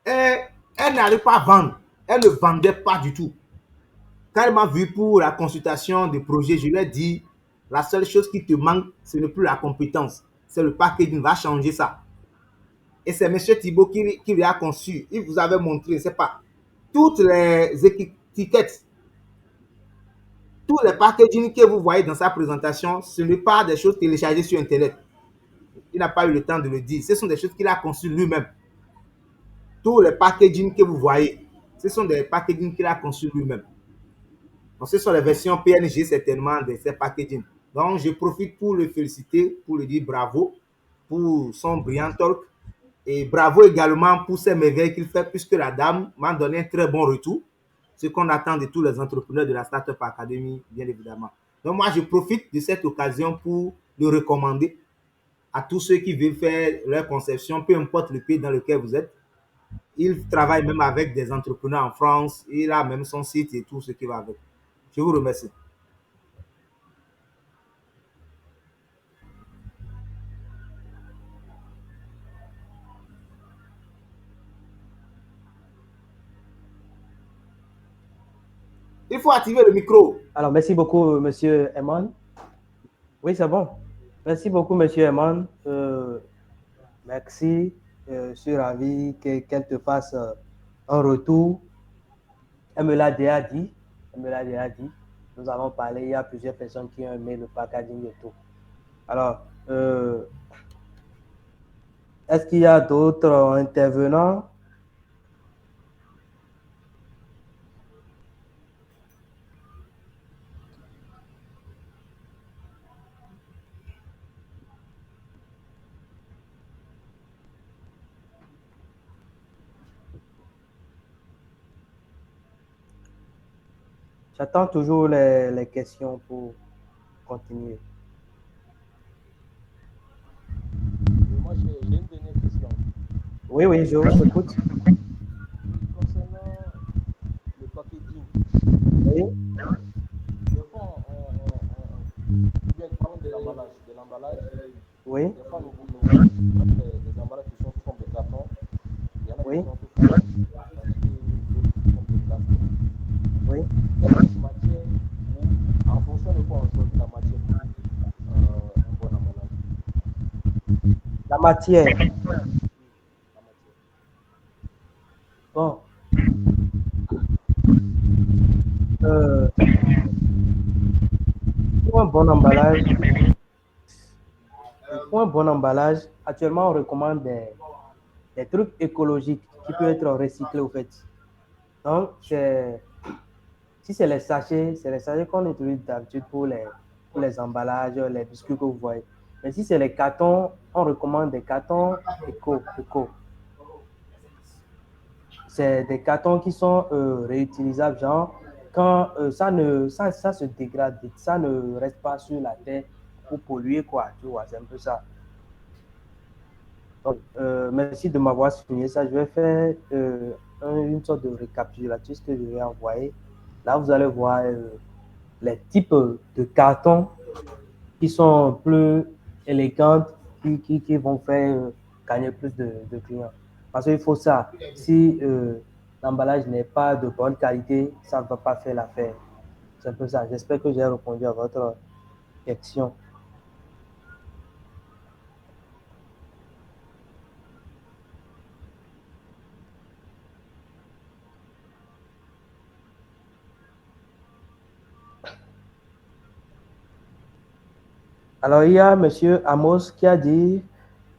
Et elle n'arrive pas à vendre. Elle ne vendait pas du tout. Quand elle m'a vu pour la consultation de projet, je lui ai dit, la seule chose qui te manque, ce n'est plus la compétence. C'est le packaging, va changer ça. Et c'est M. Thibault qui lui a conçu. Il vous avait montré, je ne sais pas, toutes les étiquettes, tous les packaging que vous voyez dans sa présentation, ce n'est pas des choses téléchargées sur Internet. Il n'a pas eu le temps de le dire. Ce sont des choses qu'il a conçues lui-même. Tous les packaging que vous voyez, ce sont des packaging qu'il a conçus lui-même. Donc, ce sont les versions PNG certainement de ces packaging. Donc, je profite pour le féliciter, pour lui dire bravo pour son brillant talk. Et bravo également pour ces merveilles qu'il fait, puisque la dame m'a donné un très bon retour. Ce qu'on attend de tous les entrepreneurs de la Startup Academy, bien évidemment. Donc, moi, je profite de cette occasion pour le recommander à tous ceux qui veulent faire leur conception, peu importe le pays dans lequel vous êtes. Il travaille même avec des entrepreneurs en France. Il a même son site et tout ce qui va avec. Je vous remercie. Il faut activer le micro. Alors, merci beaucoup, Monsieur Eman. Oui, c'est bon. Merci beaucoup, Monsieur Eman. Merci. Je suis ravi qu'elle te fasse un retour. Elle me l'a déjà dit. Nous avons parlé. Il y a plusieurs personnes qui ont aimé le packaging et tout. Alors, est-ce qu'il y a d'autres intervenants? J'attends toujours les questions pour continuer. Moi, j'ai une dernière question. Oui, oui, je vous écoute. Concernant le packaging, Oui, des fois, ou bien parlons de l'emballage. oui, Des fois, nous voyons des emballages qui sont sous forme de carton. Il y en a qui oui, sont sous forme de papier, d'autres sous forme de plastique. oui. Quelle matière ou en fonction de quoi on choisit la matière pour un bon emballage? La matière. Oui, la matière. Bon, euh, pour un bon emballage, actuellement, on recommande des trucs écologiques qui peuvent être recyclés, au fait. Donc, si c'est les sachets qu'on utilise d'habitude pour les emballages, les biscuits que vous voyez. Mais si c'est les cartons, on recommande des cartons éco. C'est des cartons qui sont réutilisables, genre, quand ça se dégrade vite, ça ne reste pas sur la terre pour polluer, quoi, tu vois, c'est un peu ça. Donc, merci de m'avoir souligné ça. Je vais faire une sorte de récapitulatif que je vais envoyer. Là, vous allez voir les types de cartons qui sont plus élégantes, qui vont faire gagner plus de clients. Parce qu'il faut ça. Si l'emballage n'est pas de bonne qualité, ça ne va pas faire l'affaire. C'est un peu ça. J'espère que j'ai répondu à votre question. Alors, il y a M. Amos qui a dit,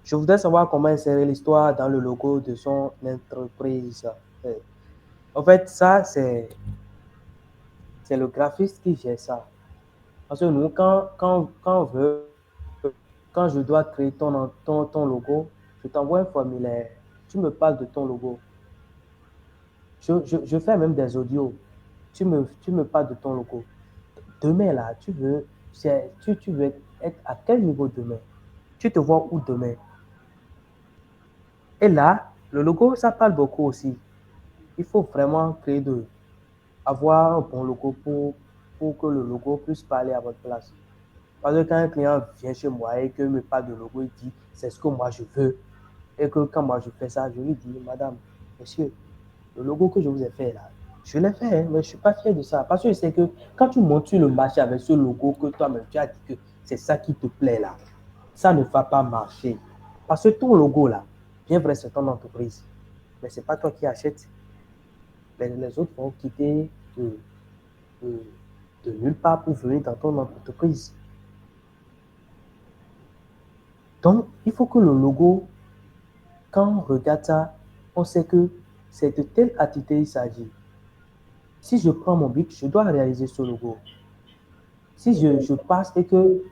je voudrais savoir comment insérer l'histoire dans le logo de son entreprise. En fait, ça, c'est le graphiste qui gère ça. Parce que nous, quand on veut, quand je dois créer ton logo, je t'envoie un formulaire. Tu me parles de ton logo. Je fais même des audios. Tu me parles de ton logo. Demain, là, tu veux être à quel niveau demain? Tu te vois où demain? Et là, le logo, ça parle beaucoup aussi. Il faut vraiment avoir un bon logo pour que le logo puisse parler à votre place. Parce que quand un client vient chez moi et qu'il me parle de logo, il dit, c'est ce que moi je veux. Et que quand moi je fais ça, je lui dis, madame, monsieur, le logo que je vous ai fait là, je l'ai fait, hein, mais je ne suis pas fier de ça. Parce que je sais que quand tu montes sur le marché avec ce logo que toi-même tu as dit que c'est ça qui te plaît là, ça ne va pas marcher. Parce que ton logo là, bien vrai, c'est ton entreprise. Mais ce n'est pas toi qui achètes. Les autres vont quitter de, de nulle part pour venir dans ton entreprise. Donc, il faut que le logo, quand on regarde ça, on sait que c'est de telle activité il s'agit. Si je prends mon bic, je dois réaliser ce logo. Si je passe et que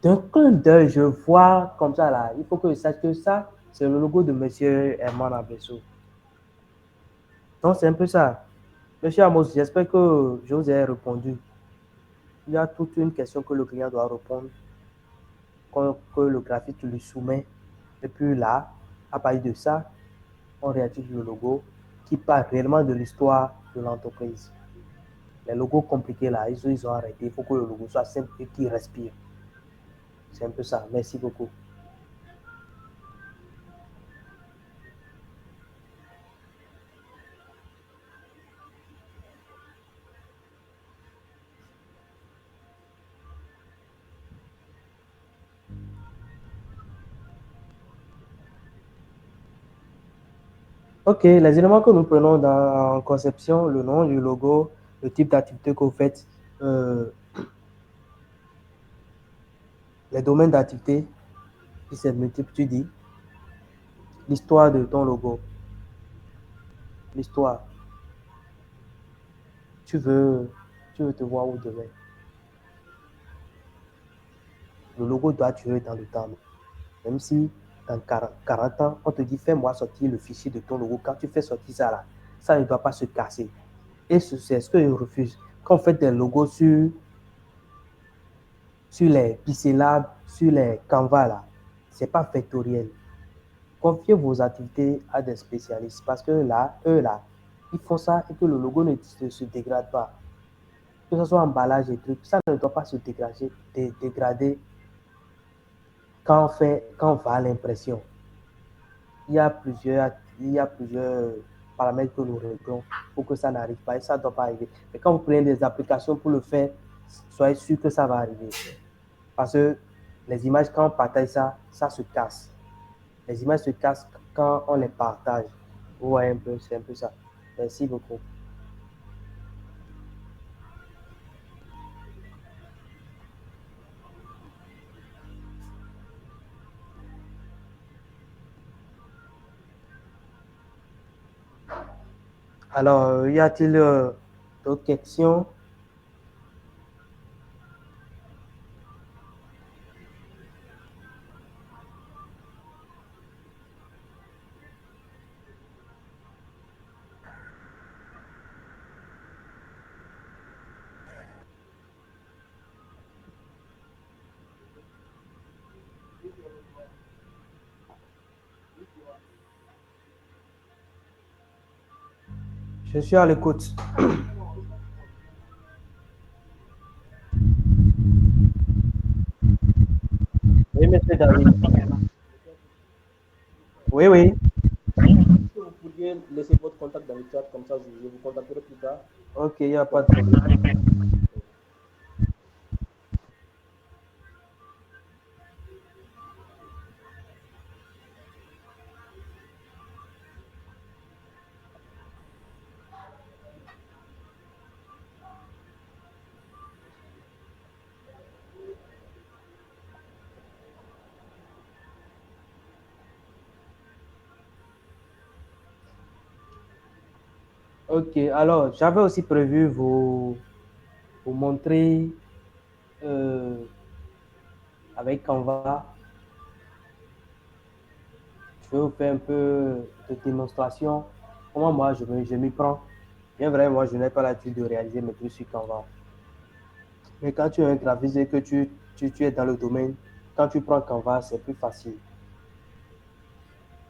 d'un clin d'œil, je vois comme ça là, il faut que je sache que ça, c'est le logo de Monsieur Herman Abesso. Donc, c'est un peu ça. Monsieur Amos, j'espère que je vous ai répondu. Il y a toute une question que le client doit répondre, que le graphiste lui soumet. Et puis là, à partir de ça, on réactive le logo qui parle réellement de l'histoire de l'entreprise. Les logos compliqués là, ils ont arrêté. Il faut que le logo soit simple et qu'il respire. C'est un peu ça. Merci beaucoup. Ok, les éléments que nous prenons en conception, le nom du logo, le type d'activité que vous faites, les domaines d'activité, si c'est multiple, tu dis, l'histoire de ton logo, l'histoire. Tu veux, tu veux te voir où demain. Le logo doit durer dans le temps. Même si dans 40 ans, on te dit fais-moi sortir le fichier de ton logo. Quand tu fais sortir ça là, ça ne doit pas se casser. Et c'est ce que je refuse. Quand on fait des logos sur les Pixelab, sur les Canva là, c'est pas vectoriel. confiez vos activités à des spécialistes parce que là, eux là, ils font ça et que le logo ne se dégrade pas. Que ce soit emballage et trucs, ça ne doit pas se dégrader quand on va à l'impression. Il y a plusieurs paramètres que nous réglons pour que ça n'arrive pas et ça ne doit pas arriver. Mais quand vous prenez des applications pour le faire, soyez sûr que ça va arriver. Parce que les images, quand on partage ça, ça se casse. Les images se cassent quand on les partage. Vous voyez un peu, c'est un peu ça. Merci beaucoup. Alors, y a-t-il d'autres questions? Je suis à l'écoute. Oui, monsieur David. Oui, oui. Est-ce que vous pourriez laisser votre contact dans le chat, comme ça je vous contacterai plus tard. Ok, il n'y a pas de problème. Ok, alors j'avais aussi prévu vous montrer avec Canva. Je vais vous faire un peu de démonstration. Comment moi je m'y prends. Bien vrai, moi je n'ai pas l'habitude de réaliser mes trucs sur Canva. Mais quand tu es un graphiste et que tu es dans le domaine, quand tu prends Canva, c'est plus facile.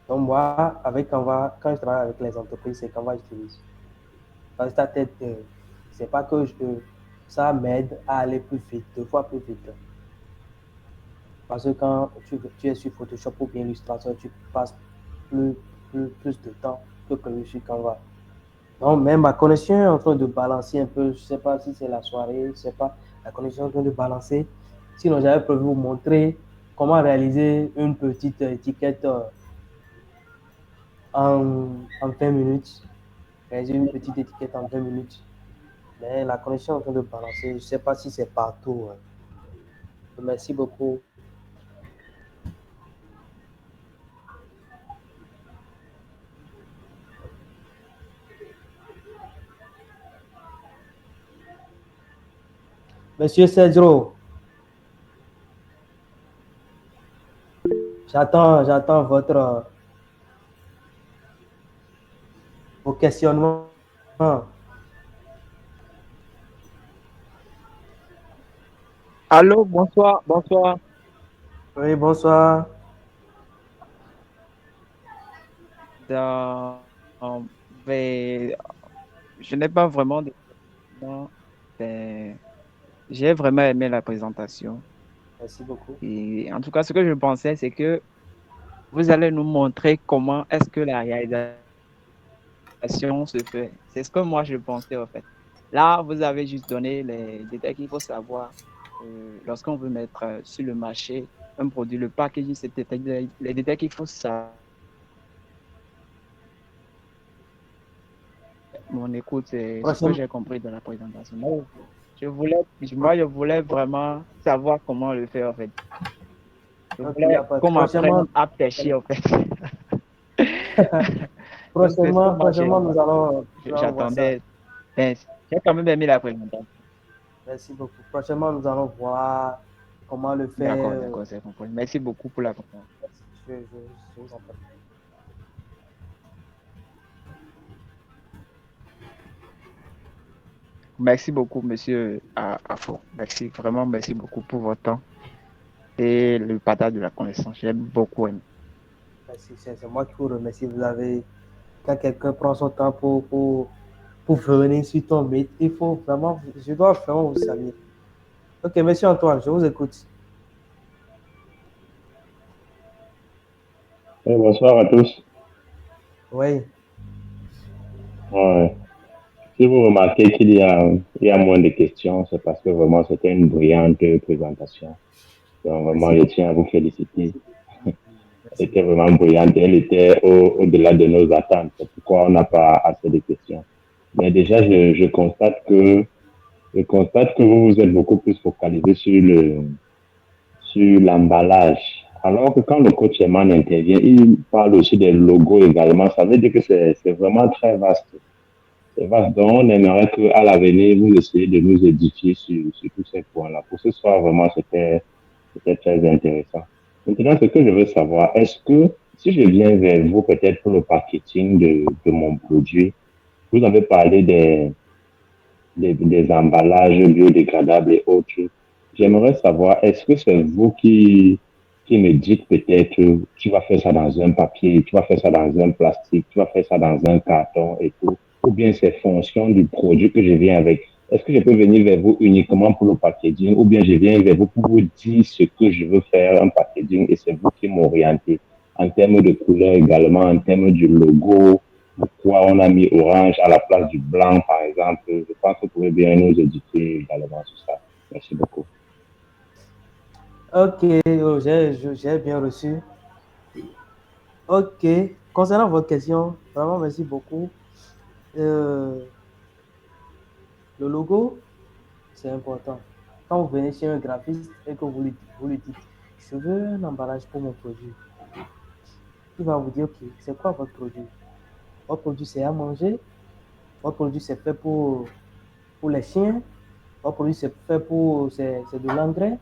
Donc moi, avec Canva, quand je travaille avec les entreprises, c'est Canva que j'utilise. Parce que ta tête, c'est pas que ça m'aide à aller plus vite, 2 fois plus vite. Parce que quand tu es sur Photoshop ou bien Illustrator, tu passes plus de temps que prévu sur Canva. Donc, même ma connexion est en train de balancer un peu. Je ne sais pas si c'est la soirée, je ne sais pas. La connexion est en train de balancer. Sinon, j'avais prévu vous montrer comment réaliser une petite étiquette en 20 minutes. Réaliser une petite étiquette en 20 minutes. Mais la connexion est en train de balancer. Je ne sais pas si c'est partout. Merci beaucoup. Monsieur Cedro, j'attends vos questionnements. Allô, bonsoir, bonsoir. Oui, bonsoir. Dans- ben, je n'ai pas vraiment de questions. Ben, j'ai vraiment aimé la présentation. Merci beaucoup. Et en tout cas, ce que je pensais, c'est que vous allez nous montrer comment est-ce que la réalisation se fait. C'est ce que moi je pensais en fait. Là, vous avez juste donné les détails qu'il faut savoir lorsqu'on veut mettre sur le marché un produit, le packaging, c'est les détails qu'il faut savoir. Mon écoute, c'est ce que Prochainement, j'ai compris de la présentation. Je voulais vraiment savoir comment le faire, en fait. Je ok, il y a voulais pas. qu'on m'apprenne à pêcher, en fait. Donc, c'est ce que moi, Prochainement, nous allons voir ça. j'attendais. Ben, j'ai quand même aimé la présentation. Merci beaucoup. Prochainement, nous allons voir comment le D'accord, faire. d'accord, c'est compris. Merci beaucoup pour la présentation. Je vous en prie. Merci beaucoup, monsieur Afo. Merci, vraiment, merci beaucoup pour votre temps et le partage de la connaissance. J'ai beaucoup aimé. Merci. c'est moi qui vous remercie. Quand quelqu'un prend son temps pour venir sur ton mythe, il faut vraiment, je dois vraiment vous saluer. Ok, monsieur Antoine, je vous écoute. Bonsoir à tous. Oui. Ouais. Si vous remarquez il y a moins de questions, c'est parce que vraiment c'était une brillante présentation. Donc vraiment, Merci je beaucoup. tiens à vous féliciter. Merci Elle était beaucoup. vraiment brillante. Elle était au-delà de nos attentes. C'est pourquoi on n'a pas assez de questions. Mais déjà, je constate que vous vous êtes beaucoup plus focalisé sur l'emballage. Alors que quand le coach Eman intervient, il parle aussi des logos également. Ça veut dire que c'est vraiment très vaste. C'est vaste. Donc, on aimerait qu'à l'avenir, vous essayez de nous édifier sur tous ces points-là. Pour ce soir, vraiment, c'était très intéressant. Maintenant, ce que je veux savoir, est-ce que si je viens vers vous peut-être pour le marketing de mon produit, vous avez parlé des emballages biodégradables et autres. J'aimerais savoir, est-ce que c'est vous qui me dites peut-être, tu vas faire ça dans un papier, tu vas faire ça dans un plastique, tu vas faire ça dans un carton et tout, ou bien c'est fonction du produit que je viens avec. Est-ce que je peux venir vers vous uniquement pour le packaging, ou bien je viens vers vous pour vous dire ce que je veux faire, un packaging, et c'est vous qui m'orientez en termes de couleur également, en termes du logo, pourquoi on a mis orange à la place du blanc, par exemple. Je pense que vous pouvez bien nous éduquer également sur ça. Merci beaucoup. Ok, j'ai bien reçu. Ok, concernant votre question, vraiment merci beaucoup. Euh, le logo, c'est important. Quand vous venez chez un graphiste et que vous lui dites, je veux un emballage pour mon produit, il va vous dire, ok, c'est quoi votre produit? Votre produit, c'est à manger. Votre produit, c'est fait pour les chiens. Votre produit, c'est fait c'est de l'engrais.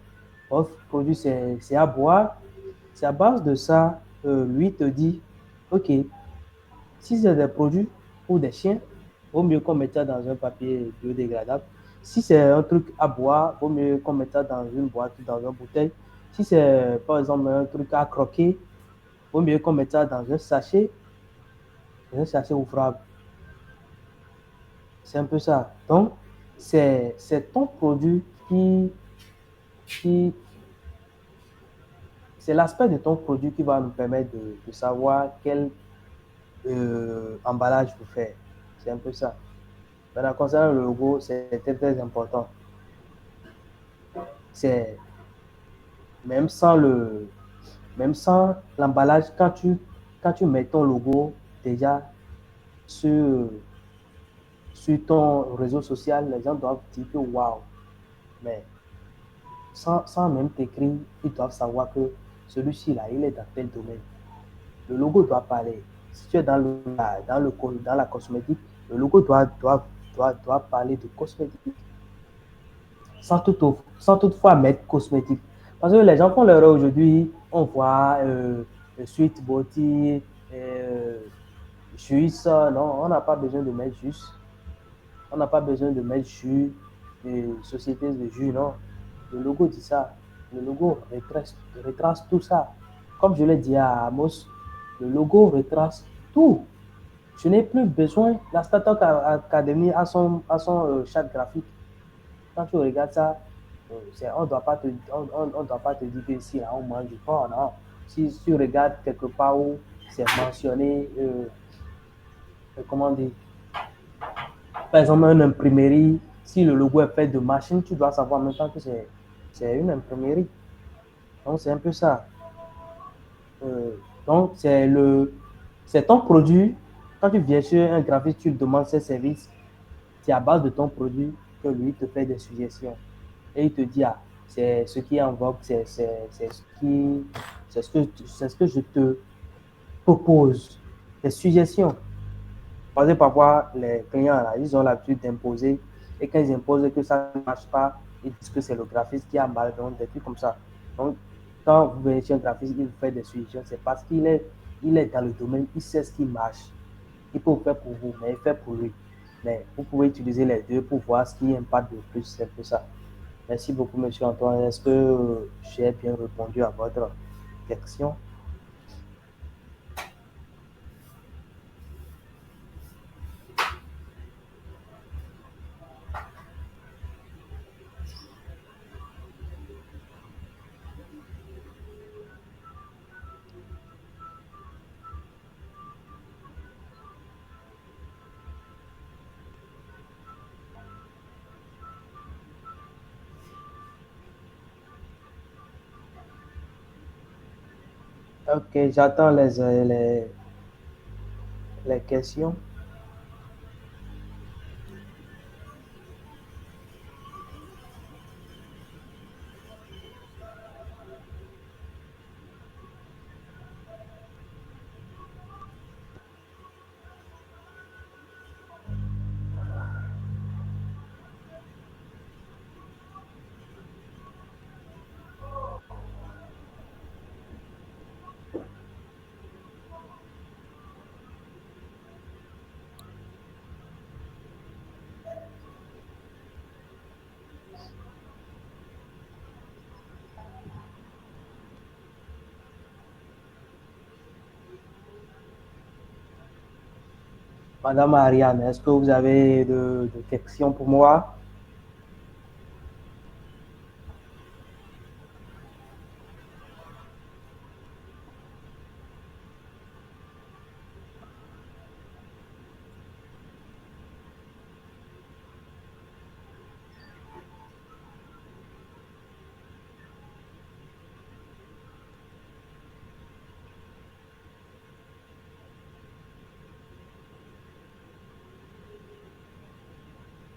Votre produit, c'est à boire. C'est à base de ça, lui te dit, ok, si c'est des produits pour des chiens, vaut mieux qu'on mette ça dans un papier biodégradable. Si c'est un truc à boire, vaut mieux qu'on mette ça dans une boîte ou dans une bouteille. Si c'est, par exemple, un truc à croquer, vaut mieux qu'on mette ça dans un sachet ouvrable. C'est un peu ça. Donc, c'est ton produit qui c'est l'aspect de ton produit qui va nous permettre de savoir quel emballage vous faire. C'est un peu ça. Maintenant, concernant le logo, c'est très, très important. C'est même sans même sans l'emballage, quand tu mets ton logo déjà sur, sur ton réseau social, les gens doivent dire que waouh. Mais sans même t'écrire, ils doivent savoir que celui-ci là, il est dans tel domaine. Le logo doit parler. Si tu es dans la cosmétique, le logo doit parler de cosmétique. Sans toutefois mettre cosmétique. Parce que les gens font l'erreur aujourd'hui, on voit Sweet Body, Jus, non, on n'a pas besoin de mettre Jus. On n'a pas besoin de mettre jus, sociétés de jus, non. Le logo dit ça. Le logo retrace tout ça. Comme je l'ai dit à Amos, le logo retrace tout. Je n'ai plus besoin. La Startup Academy a son charte graphique. Quand tu regardes ça, on ne doit pas te dire que si là on mange du porc, non. Si tu regardes quelque part où c'est mentionné, comment dire, par exemple, une imprimerie, si le logo est fait de machine, tu dois savoir en même temps que c'est une imprimerie. Donc, c'est un peu ça. Donc, c'est ton produit. Quand tu viens sur un graphiste, tu lui demandes ses services. C'est à base de ton produit que lui te fait des suggestions. Et il te dit, ah, c'est ce qui est en vogue, c'est ce que je te propose. Des suggestions. Parce que parfois, les clients, là, ils ont l'habitude d'imposer. Et quand ils imposent que ça ne marche pas, ils disent que c'est le graphiste qui a mal, donc des trucs comme ça. Donc, quand vous venez chez un graphiste, il vous fait des suggestions, c'est parce il est dans le domaine, il sait ce qui marche. Il peut faire pour vous, mais il fait pour lui. Mais vous pouvez utiliser les deux pour voir ce qui impacte le plus, c'est un peu ça. Merci beaucoup, monsieur Antoine. Est-ce que j'ai bien répondu à votre question? Ok, j'attends les questions. Madame Ariane, est-ce que vous avez de questions pour moi?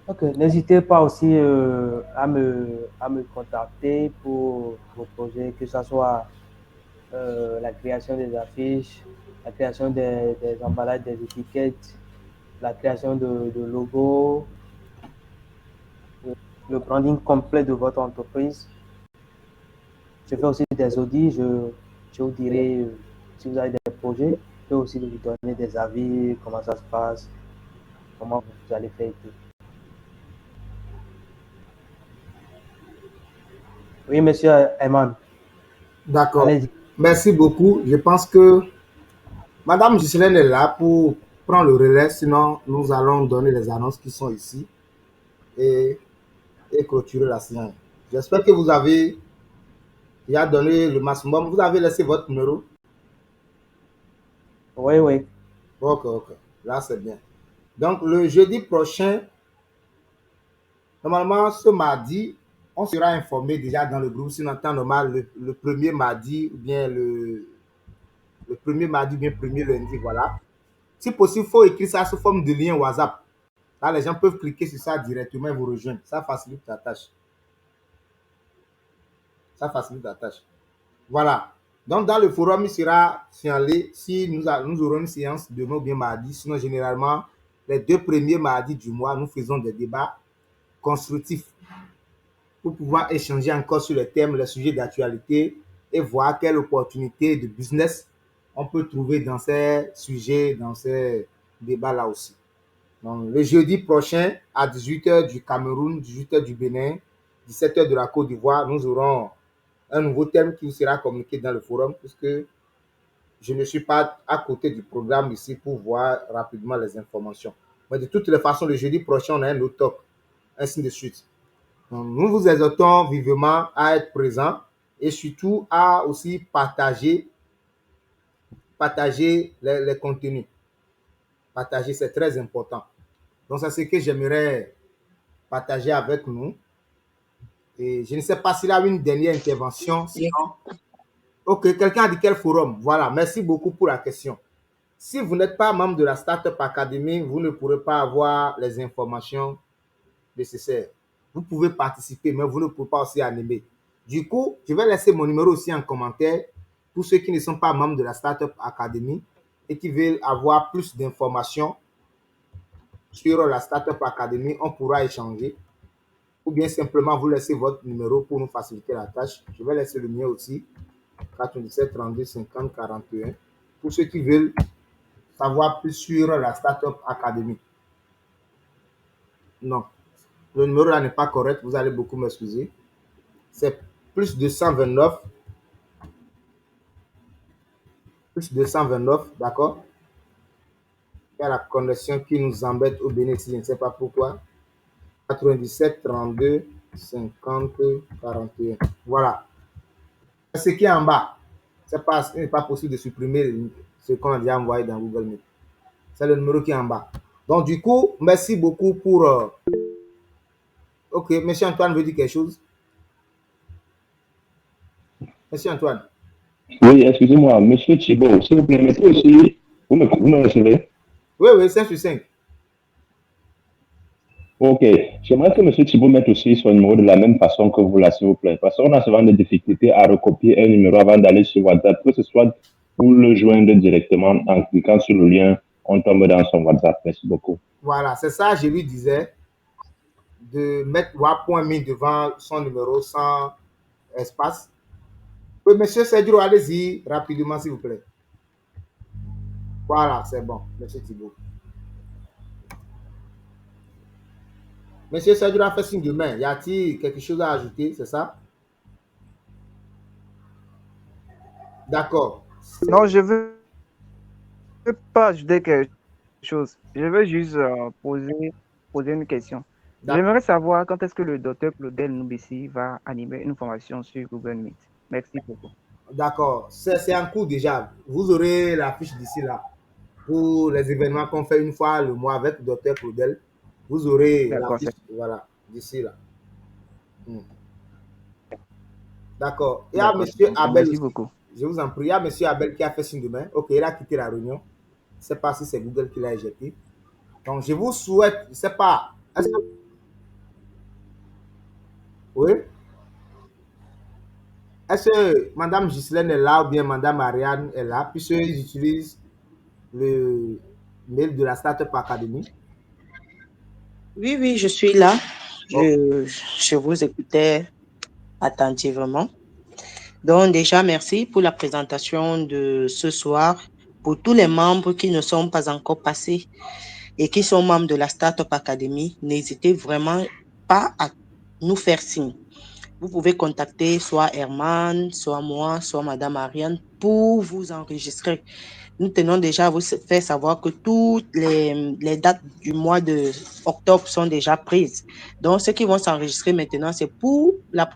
Ok, n'hésitez pas aussi à me contacter pour vos projets, que ce soit la création des affiches, la création des emballages, des étiquettes, la création de logos, le branding complet de votre entreprise. Je fais aussi des audits, je vous dirai si vous avez des projets, je peux aussi vous donner des avis, comment ça se passe, comment vous allez faire et tout. Oui, monsieur Ayman. D'accord. Allez-y. Merci beaucoup. Je pense que Madame Ghislaine est là pour prendre le relais. Sinon, nous allons donner les annonces qui sont ici et, et clôturer la séance. J'espère que vous avez déjà donné le maximum. Vous avez laissé votre numéro. Oui, oui. Ok, ok. Là, c'est bien. Donc, le jeudi prochain, normalement, ce mardi, on sera informé déjà dans le groupe, si on entend normal, le premier mardi ou bien le premier mardi ou bien premier lundi, voilà. Si possible, il faut écrire ça sous forme de lien WhatsApp. Là, les gens peuvent cliquer sur ça directement et vous rejoindre. Ça facilite la tâche. Ça facilite la tâche. Voilà. Donc, dans le forum, il sera signalé si nous aurons une séance demain ou bien mardi. Sinon, généralement, les 2 premiers mardis du mois, nous faisons des débats constructifs pour pouvoir échanger encore sur les thèmes, les sujets d'actualité et voir quelle opportunité de business on peut trouver dans ces sujets, dans ces débats-là aussi. Donc, le jeudi prochain, à 18h du Cameroun, 18h du Bénin, 17h de la Côte d'Ivoire, nous aurons un nouveau thème qui vous sera communiqué dans le forum, puisque je ne suis pas à côté du programme ici pour voir rapidement les informations. Mais de toutes les façons, le jeudi prochain, on a un autre top, ainsi de suite. Donc, nous vous exhortons vivement à être présents et surtout à aussi partager les contenus. Partager, c'est très important. Donc, c'est ce que j'aimerais partager avec nous. Et je ne sais pas s'il a une dernière intervention. Sinon, ok, quelqu'un a dit quel forum? Voilà, merci beaucoup pour la question. Si vous n'êtes pas membre de la Startup Academy, vous ne pourrez pas avoir les informations nécessaires. Vous pouvez participer, mais vous ne pouvez pas aussi animer. Du coup, je vais laisser mon numéro aussi en commentaire pour ceux qui ne sont pas membres de la Startup Academy et qui veulent avoir plus d'informations sur la Startup Academy. On pourra échanger ou bien simplement vous laisser votre numéro pour nous faciliter la tâche. Je vais laisser le mien aussi, 97 32 50 41, pour ceux qui veulent savoir plus sur la Startup Academy. Non, le numéro là n'est pas correct, vous allez beaucoup m'excuser. C'est plus 229, d'accord? Il y a la connexion qui nous embête au bénéfice, je ne sais pas pourquoi. 97 32 50 41. Voilà. Ce qui est en bas, ce n'est pas possible de supprimer ce qu'on a déjà envoyé dans Google Meet. C'est le numéro qui est en bas. Donc, du coup, merci beaucoup pour. Ok, monsieur Antoine veut dire quelque chose. Monsieur Antoine. Oui, excusez-moi, monsieur Thibault, s'il vous plaît, mettez aussi, vous me recevez? Oui, oui, 5 sur 5. Ok, j'aimerais que monsieur Thibault mette aussi son numéro de la même façon que vous là, s'il vous plaît, parce qu'on a souvent des difficultés à recopier un numéro avant d'aller sur WhatsApp, que ce soit pour le joindre directement en cliquant sur le lien, on tombe dans son WhatsApp. Merci beaucoup. Voilà, c'est ça, je lui disais de mettre point mis devant son numéro sans espace. Oui, monsieur Cedro, allez-y rapidement, s'il vous plaît. Voilà, c'est bon, monsieur Thibault. Monsieur Cedro a fait signe de main. Y a-t-il quelque chose à ajouter, c'est ça? D'accord. Non, je veux pas ajouter quelque chose. Je veux juste poser une question. J'aimerais savoir quand est-ce que le docteur Claudel Noubessi va animer une formation sur Google Meet. Merci beaucoup. D'accord. C'est en cours déjà. Vous aurez la fiche d'ici là. Pour les événements qu'on fait une fois le mois avec le docteur Claudel, vous aurez la D'accord, fiche, voilà, d'ici là. D'accord. Il y a d'accord, monsieur c'est compris. Abel Merci aussi. beaucoup. Je vous en prie. Il y a monsieur Abel qui a fait signe de main. Ok, il a quitté la réunion. Je ne sais pas si c'est Google qui l'a éjecté. Donc, je vous souhaite, je ne sais pas. Est-ce que... Oui. Est-ce que Madame Ghislaine est là ou bien Madame Ariane est là, puisqu'ils utilisent le mail de la Startup Academy? Oui, oui, je suis là. Ok. Je vous écoutais attentivement. Donc déjà, merci pour la présentation de ce soir. Pour tous les membres qui ne sont pas encore passés et qui sont membres de la Startup Academy, n'hésitez vraiment pas à nous faire signe. Vous pouvez contacter soit Herman, soit moi, soit Madame Ariane pour vous enregistrer. Nous tenons déjà à vous faire savoir que toutes les dates du mois de octobre sont déjà prises. Donc, ceux qui vont s'enregistrer maintenant, c'est pour la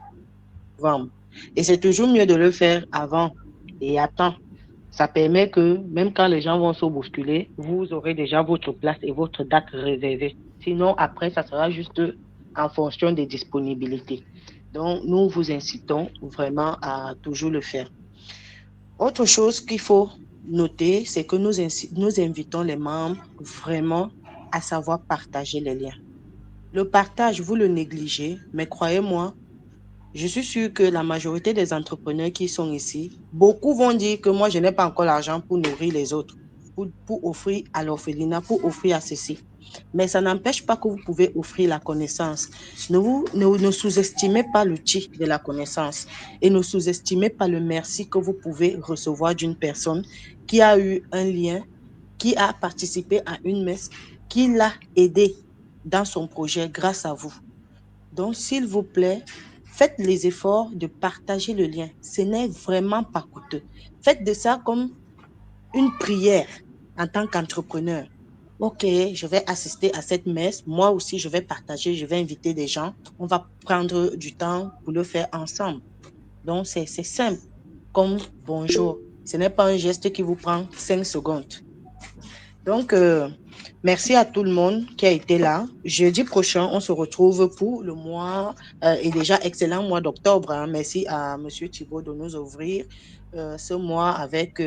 novembre. Et c'est toujours mieux de le faire avant et à temps. Ça permet que même quand les gens vont se bousculer, vous aurez déjà votre place et votre date réservée. Sinon, après, ça sera juste en fonction des disponibilités. Donc, nous vous incitons vraiment à toujours le faire. Autre chose qu'il faut noter, c'est que nous invitons les membres vraiment à savoir partager les liens. Le partage, vous le négligez, mais croyez-moi, je suis sûre que la majorité des entrepreneurs qui sont ici, beaucoup vont dire que moi, je n'ai pas encore l'argent pour nourrir les autres, pour offrir à l'orphelinat, pour offrir à ceci. Mais ça n'empêche pas que vous pouvez offrir la connaissance. Ne sous-estimez pas l'outil de la connaissance et ne sous-estimez pas le merci que vous pouvez recevoir d'une personne qui a eu un lien, qui a participé à une messe, qui l'a aidé dans son projet grâce à vous. Donc, s'il vous plaît, faites les efforts de partager le lien. Ce n'est vraiment pas coûteux. Faites de ça comme une prière en tant qu'entrepreneur. OK, je vais assister à cette messe. Moi aussi, je vais partager, je vais inviter des gens. On va prendre du temps pour le faire ensemble. Donc, c'est simple comme bonjour. Ce n'est pas un geste qui vous prend 5 secondes. Donc, merci à tout le monde qui a été là. Jeudi prochain, on se retrouve pour le mois et déjà excellent mois d'octobre. Hein. Merci à M. Thibault de nous ouvrir ce mois avec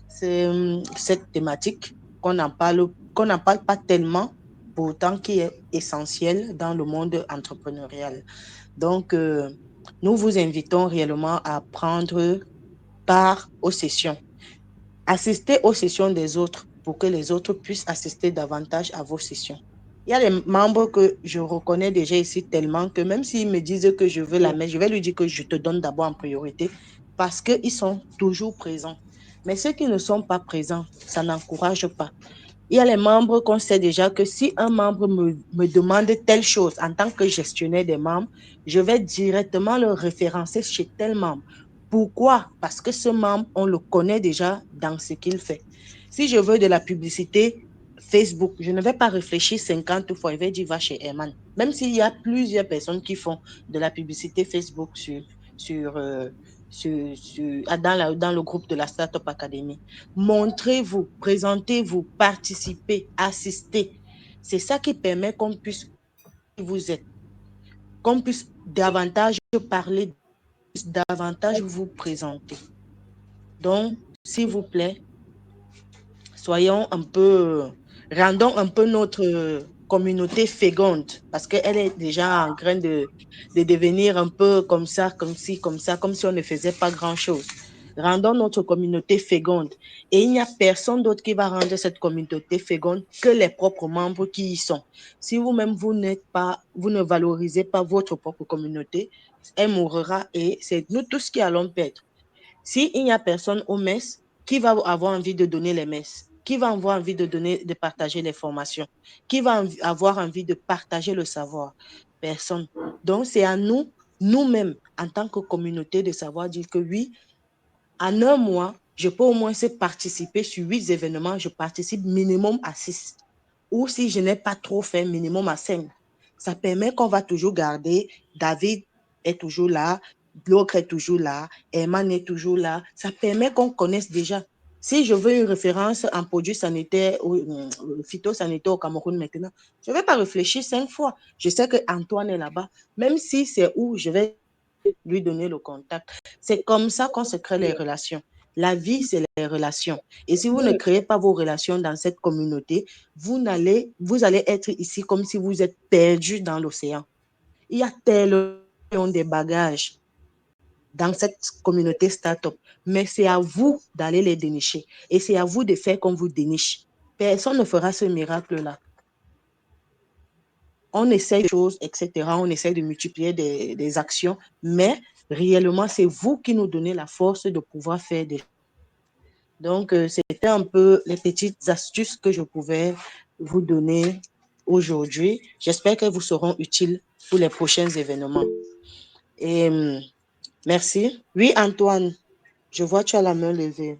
cette thématique qu'on n'en parle pas tellement, pourtant qui est essentielle dans le monde entrepreneurial. Donc, nous vous invitons réellement à prendre part aux sessions. Assistez aux sessions des autres pour que les autres puissent assister davantage à vos sessions. Il y a des membres que je reconnais déjà ici tellement que même s'ils me disent que je veux la mettre, je vais lui dire que je te donne d'abord en priorité parce qu'ils sont toujours présents. Mais ceux qui ne sont pas présents, ça n'encourage pas. Il y a les membres qu'on sait déjà que si un membre me demande telle chose en tant que gestionnaire des membres, je vais directement le référencer chez tel membre. Pourquoi? Parce que ce membre, on le connaît déjà dans ce qu'il fait. Si je veux de la publicité Facebook, je ne vais pas réfléchir 50 fois, je vais dire va chez Herman. Même s'il y a plusieurs personnes qui font de la publicité Facebook dans le groupe de la Startup Academy. Montrez-vous, présentez-vous, participez, assistez. C'est ça qui permet qu'on puisse vous aider, qu'on puisse davantage parler, davantage vous présenter. Donc, s'il vous plaît, rendons un peu notre communauté féconde, parce qu'elle est déjà en train de devenir un peu comme ça, comme ci, comme ça, comme si on ne faisait pas grand-chose. Rendons notre communauté féconde. Et il n'y a personne d'autre qui va rendre cette communauté féconde que les propres membres qui y sont. Si vous-même, vous ne valorisez pas votre propre communauté, elle mourra et c'est nous tous qui allons perdre. S'il n'y a personne aux messes, qui va avoir envie de donner les messes? Qui va avoir envie de partager les formations? Qui va avoir envie de partager le savoir? Personne. Donc, c'est à nous, nous-mêmes, en tant que communauté, de savoir dire que oui, en un mois, je peux au moins participer sur 8 événements, je participe minimum à 6. Ou si je n'ai pas trop fait, minimum à 5. Ça permet qu'on va toujours garder, David est toujours là, l'autre est toujours là, Eman est toujours là. Ça permet qu'on connaisse déjà. Si je veux une référence en produits sanitaires ou phytosanitaires au Cameroun maintenant, je ne vais pas réfléchir 5 fois. Je sais qu'Antoine est là-bas, même si c'est où je vais lui donner le contact. C'est comme ça qu'on se crée les relations. La vie, c'est les relations. Et si vous ne créez pas vos relations dans cette communauté, vous allez être ici comme si vous êtes perdu dans l'océan. Il y a tellement des bagages dans cette communauté start-up, mais c'est à vous d'aller les dénicher. Et c'est à vous de faire comme vous déniche. Personne ne fera ce miracle-là. On essaie des choses, etc. On essaie de multiplier des actions, mais réellement, c'est vous qui nous donnez la force de pouvoir faire des choses. Donc, c'était un peu les petites astuces que je pouvais vous donner aujourd'hui. J'espère qu'elles vous seront utiles pour les prochains événements. Et merci. Oui, Antoine, je vois que tu as la main levée.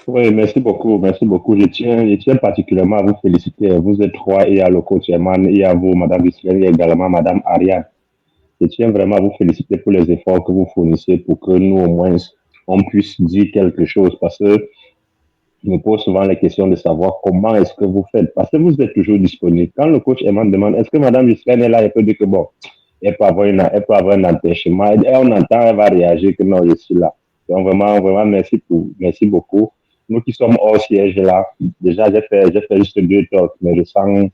Oui, merci beaucoup, merci beaucoup. Je tiens particulièrement à vous féliciter. Vous êtes trois, et à le coach Eman, et à vous, Madame Lucien, et également Madame Ariane. Je tiens vraiment à vous féliciter pour les efforts que vous fournissez pour que nous, au moins, on puisse dire quelque chose. Parce que je me pose souvent la question de savoir comment est-ce que vous faites. Parce que vous êtes toujours disponible. Quand le coach Eman demande, est-ce que Madame Lucien est là, elle peut dire que bon, elle peut avoir un empêchement. Et on entend, elle va réagir que non, je suis là. Donc vraiment, vraiment, merci beaucoup. Nous qui sommes hors siège là, déjà, j'ai fait juste 2 talks, mais je sens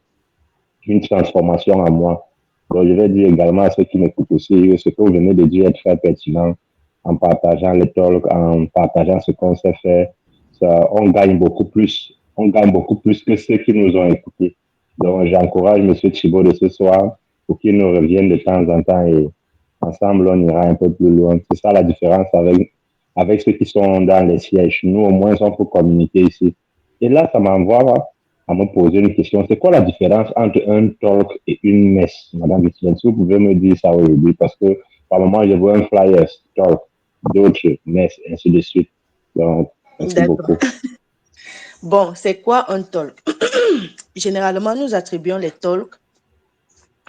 une transformation en moi. Donc, je vais dire également à ceux qui m'écoutent aussi, ce que vous venez de dire est très pertinent en partageant les talks, en partageant ce qu'on sait faire. Ça, on gagne beaucoup plus. On gagne beaucoup plus que ceux qui nous ont écoutés. Donc, j'encourage M. Thibault de ce soir pour qu'il nous revienne de temps en temps et ensemble, on ira un peu plus loin. C'est ça la différence avec ceux qui sont dans les sièges. Nous, au moins, on peut communiquer ici. Et là, ça m'envoie à me poser une question. C'est quoi la différence entre un talk et une messe, Madame Lucien? Si vous pouvez me dire ça aujourd'hui, parce que par moment, je vois un flyer, talk, d'autres messes, ainsi de suite. Donc, merci beaucoup. Bon, c'est quoi un talk? Généralement, nous attribuons les talks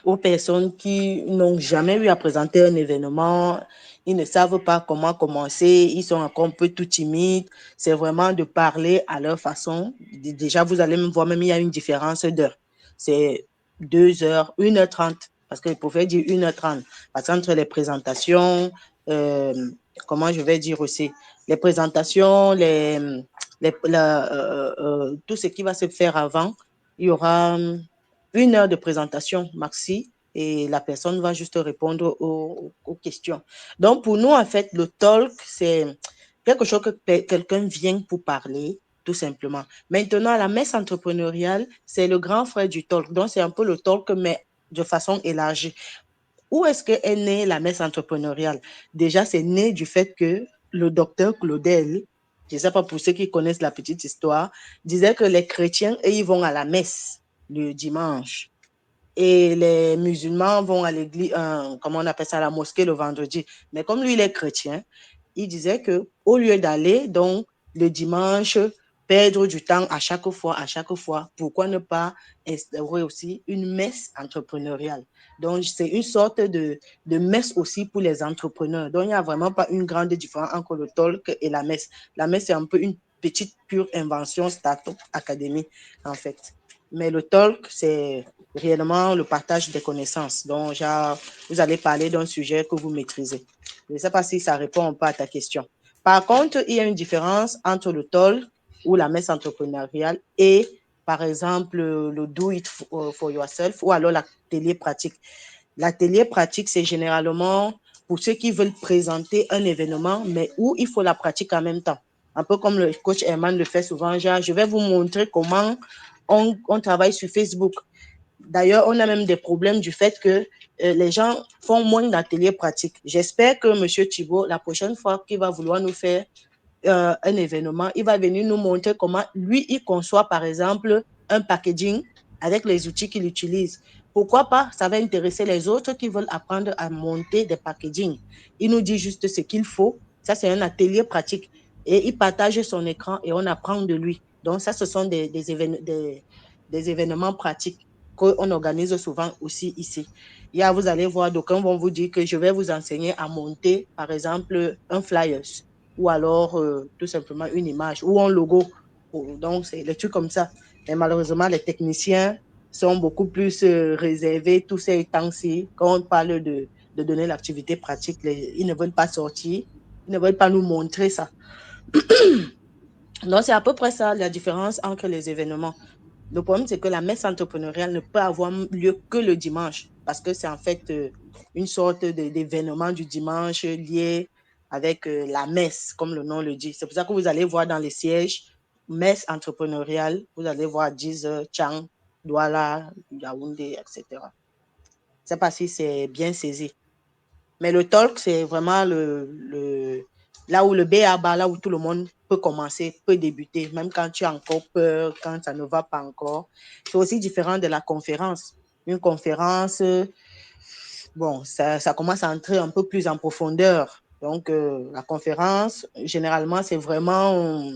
aux personnes qui n'ont jamais eu à présenter un événement, ils ne savent pas comment commencer, ils sont encore un peu tout timides. C'est vraiment de parler à leur façon. Déjà, vous allez me voir, même il y a une différence d'heure. C'est 2 heures, 1h30, parce que je pouvais dire 1h30. Parce qu'entre les présentations, comment je vais dire aussi, les présentations, tout ce qui va se faire avant, il y aura 1 heure de présentation maxi et la personne va juste répondre aux questions. Donc, pour nous, en fait, le talk, c'est quelque chose que quelqu'un vient pour parler, tout simplement. Maintenant, la messe entrepreneuriale, c'est le grand frère du talk. Donc, c'est un peu le talk, mais de façon élargie. Où est-ce qu'est née la messe entrepreneuriale? Déjà, c'est né du fait que le docteur Claudel, je ne sais pas pour ceux qui connaissent la petite histoire, disait que les chrétiens, eux, ils vont à la messe le dimanche. Et les musulmans vont à l'église, comment on appelle ça, la mosquée le vendredi. Mais comme lui, il est chrétien, il disait qu'au lieu d'aller donc le dimanche, perdre du temps à chaque fois, pourquoi ne pas instaurer aussi une messe entrepreneuriale? Donc, c'est une sorte de messe aussi pour les entrepreneurs. Donc, il n'y a vraiment pas une grande différence entre le talk et la messe. La messe, c'est un peu une petite pure invention Startup Academy, en fait. Mais le talk, c'est réellement le partage des connaissances. Donc, genre, vous allez parler d'un sujet que vous maîtrisez. Je ne sais pas si ça répond pas à ta question. Par contre, il y a une différence entre le talk ou la messe entrepreneuriale et, par exemple, le do it for yourself ou alors l'atelier pratique. L'atelier pratique, c'est généralement pour ceux qui veulent présenter un événement, mais où il faut la pratique en même temps. Un peu comme le coach Herman le fait souvent, genre, je vais vous montrer comment on travaille sur Facebook. D'ailleurs, on a même des problèmes du fait que les gens font moins d'ateliers pratiques. J'espère que M. Thibault, la prochaine fois qu'il va vouloir nous faire un événement, il va venir nous montrer comment lui, il conçoit, par exemple, un packaging avec les outils qu'il utilise. Pourquoi pas? Ça va intéresser les autres qui veulent apprendre à monter des packaging. Il nous dit juste ce qu'il faut. Ça, c'est un atelier pratique. Et il partage son écran et on apprend de lui. Donc, ça, ce sont des événements pratiques qu'on organise souvent aussi ici. Vous allez voir, d'aucuns vont vous dire que je vais vous enseigner à monter, par exemple, un flyers ou alors tout simplement une image ou un logo. Donc, c'est des trucs comme ça. Mais malheureusement, les techniciens sont beaucoup plus réservés tous ces temps-ci. Quand on parle de donner l'activité pratique, ils ne veulent pas sortir, ils ne veulent pas nous montrer ça. Donc, c'est à peu près ça la différence entre les événements. Le problème, c'est que la messe entrepreneuriale ne peut avoir lieu que le dimanche parce que c'est en fait une sorte d'événement du dimanche lié avec la messe, comme le nom le dit. C'est pour ça que vous allez voir dans les sièges, messe entrepreneuriale, vous allez voir 10 Chang, Douala, Yaoundé, etc. Je ne sais pas si c'est bien saisi. Mais le talk, c'est vraiment là où le B.A.B.A., là où tout le monde peut commencer, peut débuter, même quand tu as encore peur, quand ça ne va pas encore. C'est aussi différent de la conférence. Une conférence, bon, ça commence à entrer un peu plus en profondeur. Donc, la conférence, généralement, c'est vraiment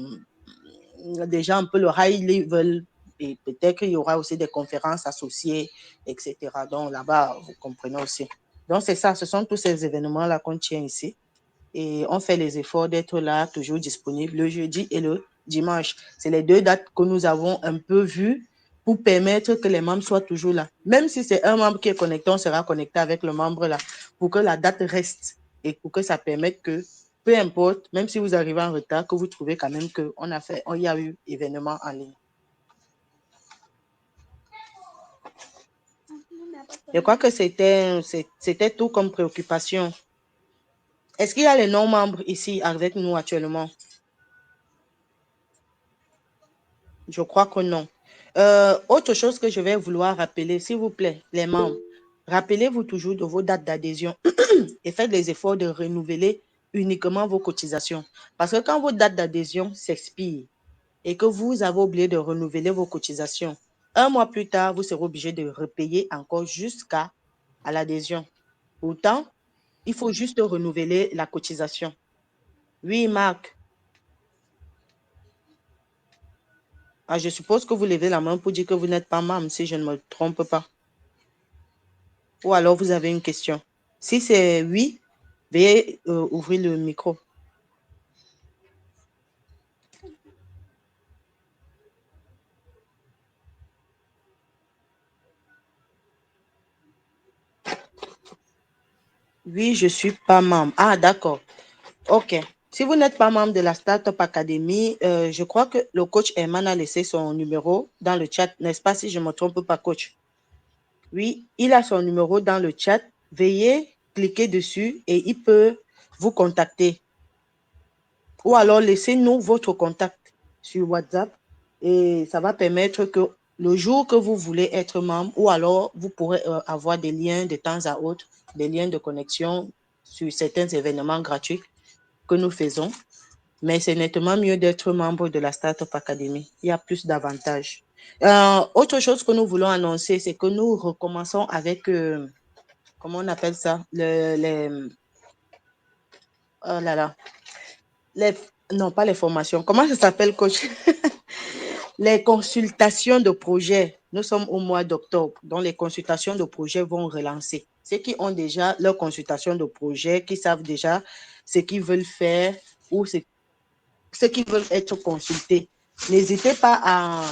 déjà un peu le high level et peut-être qu'il y aura aussi des conférences associées, etc. Donc, là-bas, vous comprenez aussi. Donc, c'est ça, ce sont tous ces événements-là qu'on tient ici. Et on fait les efforts d'être là, toujours disponible, le jeudi et le dimanche. C'est les 2 dates que nous avons un peu vues pour permettre que les membres soient toujours là. Même si c'est un membre qui est connecté, on sera connecté avec le membre là pour que la date reste et pour que ça permette que, peu importe, même si vous arrivez en retard, que vous trouvez quand même qu'il y a eu événement en ligne. Je crois que c'était tout comme préoccupation. Est-ce qu'il y a les non-membres ici avec nous actuellement? Je crois que non. Autre chose que je vais vouloir rappeler, s'il vous plaît, les membres, rappelez-vous toujours de vos dates d'adhésion et faites les efforts de renouveler uniquement vos cotisations. Parce que quand vos dates d'adhésion s'expirent et que vous avez oublié de renouveler vos cotisations, 1 mois plus tard, vous serez obligé de repayer encore jusqu'à l'adhésion. Pourtant, il faut juste renouveler la cotisation. Oui, Marc. Ah, je suppose que vous levez la main pour dire que vous n'êtes pas membre, si je ne me trompe pas. Ou alors vous avez une question. Si c'est oui, veuillez ouvrir le micro. Oui, je ne suis pas membre. Ah, d'accord. OK. Si vous n'êtes pas membre de la Startup Academy, je crois que le coach Herman a laissé son numéro dans le chat, n'est-ce pas, si je ne me trompe pas, coach? Oui, il a son numéro dans le chat. Veuillez cliquer dessus et il peut vous contacter. Ou alors, laissez-nous votre contact sur WhatsApp et ça va permettre que le jour que vous voulez être membre, ou alors vous pourrez avoir des liens de temps à autre, des liens de connexion sur certains événements gratuits que nous faisons. Mais c'est nettement mieux d'être membre de la Startup Academy. Il y a plus d'avantages. Autre chose que nous voulons annoncer, c'est que nous recommençons avec, comment on appelle ça, oh là là, non, pas les formations. Comment ça s'appelle, coach? Les consultations de projets. Nous sommes au mois d'octobre, donc les consultations de projets vont relancer. Ceux qui ont déjà leur consultation de projet, qui savent déjà ce qu'ils veulent faire ou ceux qui veulent être consultés, n'hésitez pas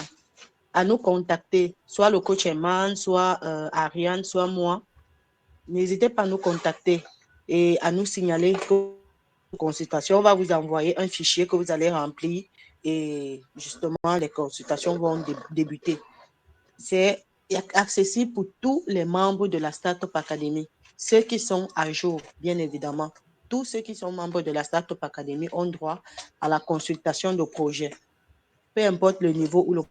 à nous contacter, soit le coach Eman, soit Ariane, soit moi. N'hésitez pas à nous contacter et à nous signaler que consultation. On va vous envoyer un fichier que vous allez remplir et justement, les consultations vont débuter. C'est accessible pour tous les membres de la Startup Academy. Ceux qui sont à jour, bien évidemment. Tous ceux qui sont membres de la Startup Academy ont droit à la consultation de projet. Peu importe le niveau où le...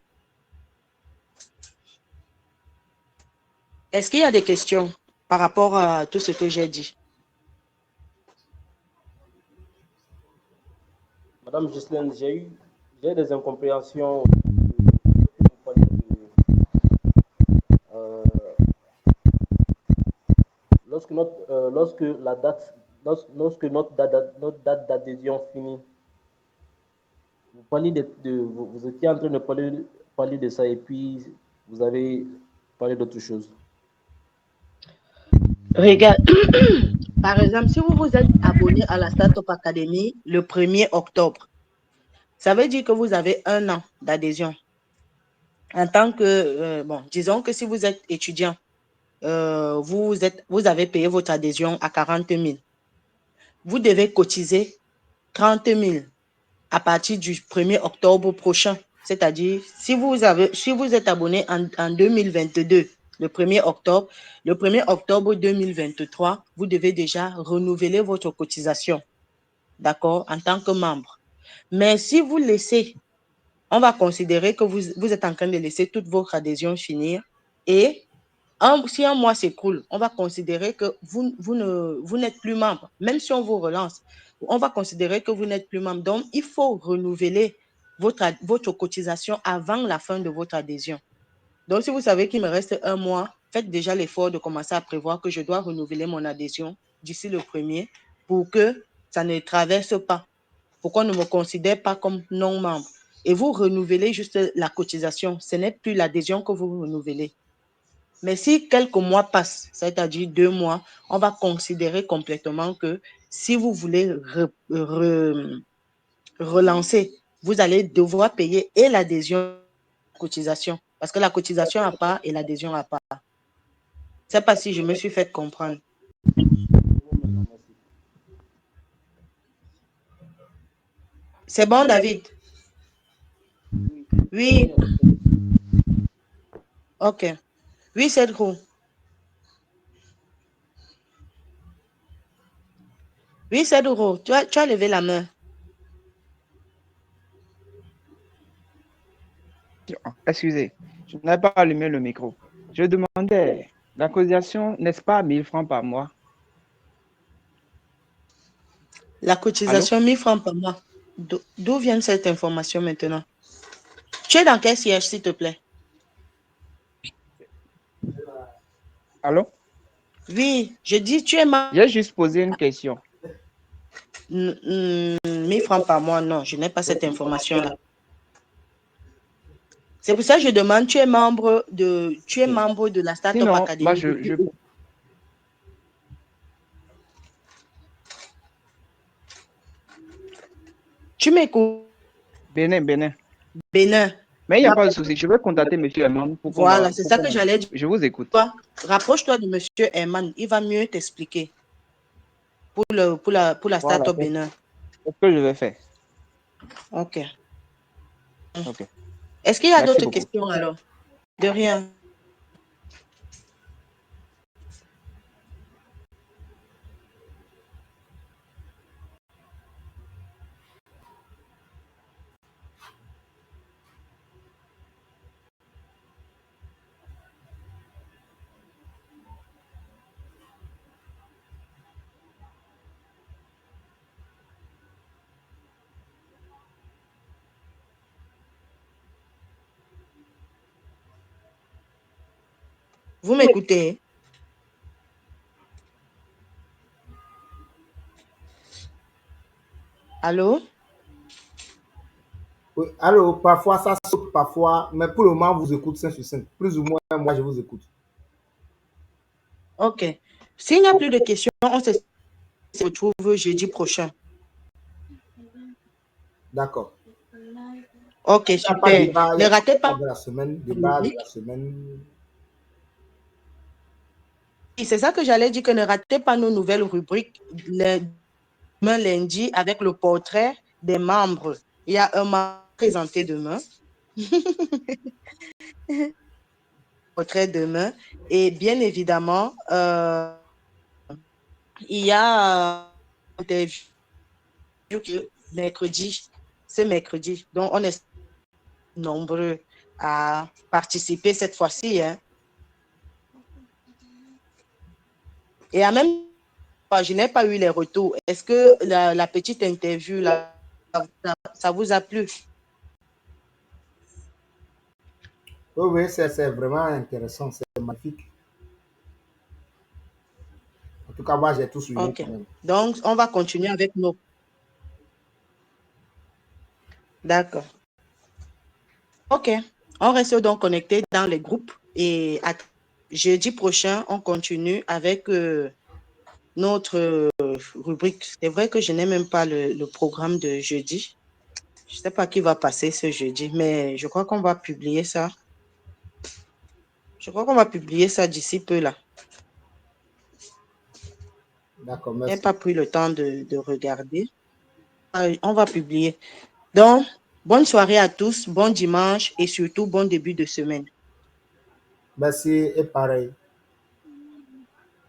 Est-ce qu'il y a des questions par rapport à tout ce que j'ai dit? Madame Ghislaine, j'ai des incompréhensions. Lorsque notre date d'adhésion finit, vous parlez vous étiez en train de parler de ça et puis vous avez parlé d'autre chose. Regarde, par exemple, si vous vous êtes abonné à la Startup Academy le 1er octobre, ça veut dire que vous avez 1 an d'adhésion. En tant que, disons que si vous êtes étudiant, vous avez payé votre adhésion à 40 000. Vous devez cotiser 30 000 à partir du 1er octobre prochain. C'est-à-dire, si vous êtes abonné en 2022, le 1er octobre, le 1er octobre 2023, vous devez déjà renouveler votre cotisation, d'accord, en tant que membre. Mais si vous laissez, on va considérer que vous êtes en train de laisser toute votre adhésion finir et si un mois s'écoule, on va considérer que vous n'êtes plus membre. Même si on vous relance, on va considérer que vous n'êtes plus membre. Donc, il faut renouveler votre cotisation avant la fin de votre adhésion. Donc, si vous savez qu'il me reste 1 mois, faites déjà l'effort de commencer à prévoir que je dois renouveler mon adhésion d'ici le 1er pour que ça ne traverse pas, pour qu'on ne me considère pas comme non-membre. Et vous renouvelez juste la cotisation. Ce n'est plus l'adhésion que vous renouvelez. Mais si quelques mois passent, c'est-à-dire 2 mois, on va considérer complètement que si vous voulez relancer, vous allez devoir payer et l'adhésion et la cotisation. Parce que la cotisation à part et l'adhésion à part. Je ne sais pas si je me suis fait comprendre. C'est bon, David? Oui. OK. Oui, c'est trop. Oui, c'est drôle. Tu as levé la main. Excusez, je n'ai pas allumé le micro. Je demandais, la cotisation, n'est-ce pas 1000 francs par mois? La cotisation, 1000 francs par mois. D'où vient cette information maintenant? Tu es dans quel siège, s'il te plaît? Allô? Oui, je dis, tu es membre. J'ai juste posé une question. 1000 francs par mois, non, je n'ai pas cette information-là. C'est pour ça que je demande, tu es membre de la Startup Academy. Moi, Tu m'écoutes? Bénin. Mais il n'y a pas de souci, je vais contacter M. Eman. Voilà, c'est ça que j'allais dire. Je vous écoute. Rapproche-toi de M. Eman, il va mieux t'expliquer pour la Startup Bénin. C'est ce que je vais faire. OK. OK. Est-ce qu'il y a d'autres questions alors? De rien. Vous m'écoutez? Allô? Oui, allô, parfois ça saute, parfois, mais pour le moment, vous écoute 5 sur 5. Plus ou moins, moi, je vous écoute. OK. S'il n'y a plus de questions, on se retrouve jeudi prochain. D'accord. Ok, Il n'y a pas de super. débat, il y Ne a pas de ratez débat pas de la semaine, nos débat de rubriques. la semaine. Et c'est ça que j'allais dire, que ne ratez pas nos nouvelles rubriques demain lundi avec le portrait des membres. Il y a un membre présenté demain. Portrait demain. Et bien évidemment, il y a interview mercredi, ce mercredi. Donc, on est nombreux à participer cette fois-ci. Hein. Et en même temps, je n'ai pas eu les retours. Est-ce que la petite interview, là, ça vous a plu? Oui, oui, c'est vraiment intéressant, c'est magnifique. En tout cas, moi, j'ai tout suivi Ok. quand même. Donc, on va continuer avec nos... D'accord. Ok. On reste donc connecté dans les groupes et jeudi prochain, on continue avec notre rubrique. C'est vrai que je n'ai même pas le programme de jeudi. Je ne sais pas qui va passer ce jeudi, mais je crois qu'on va publier ça. Je crois qu'on va publier ça d'ici peu là. D'accord, Je n'ai merci. pas pris le temps de regarder. On va publier. Donc, bonne soirée à tous, bon dimanche et surtout bon début de semaine. Merci et pareil.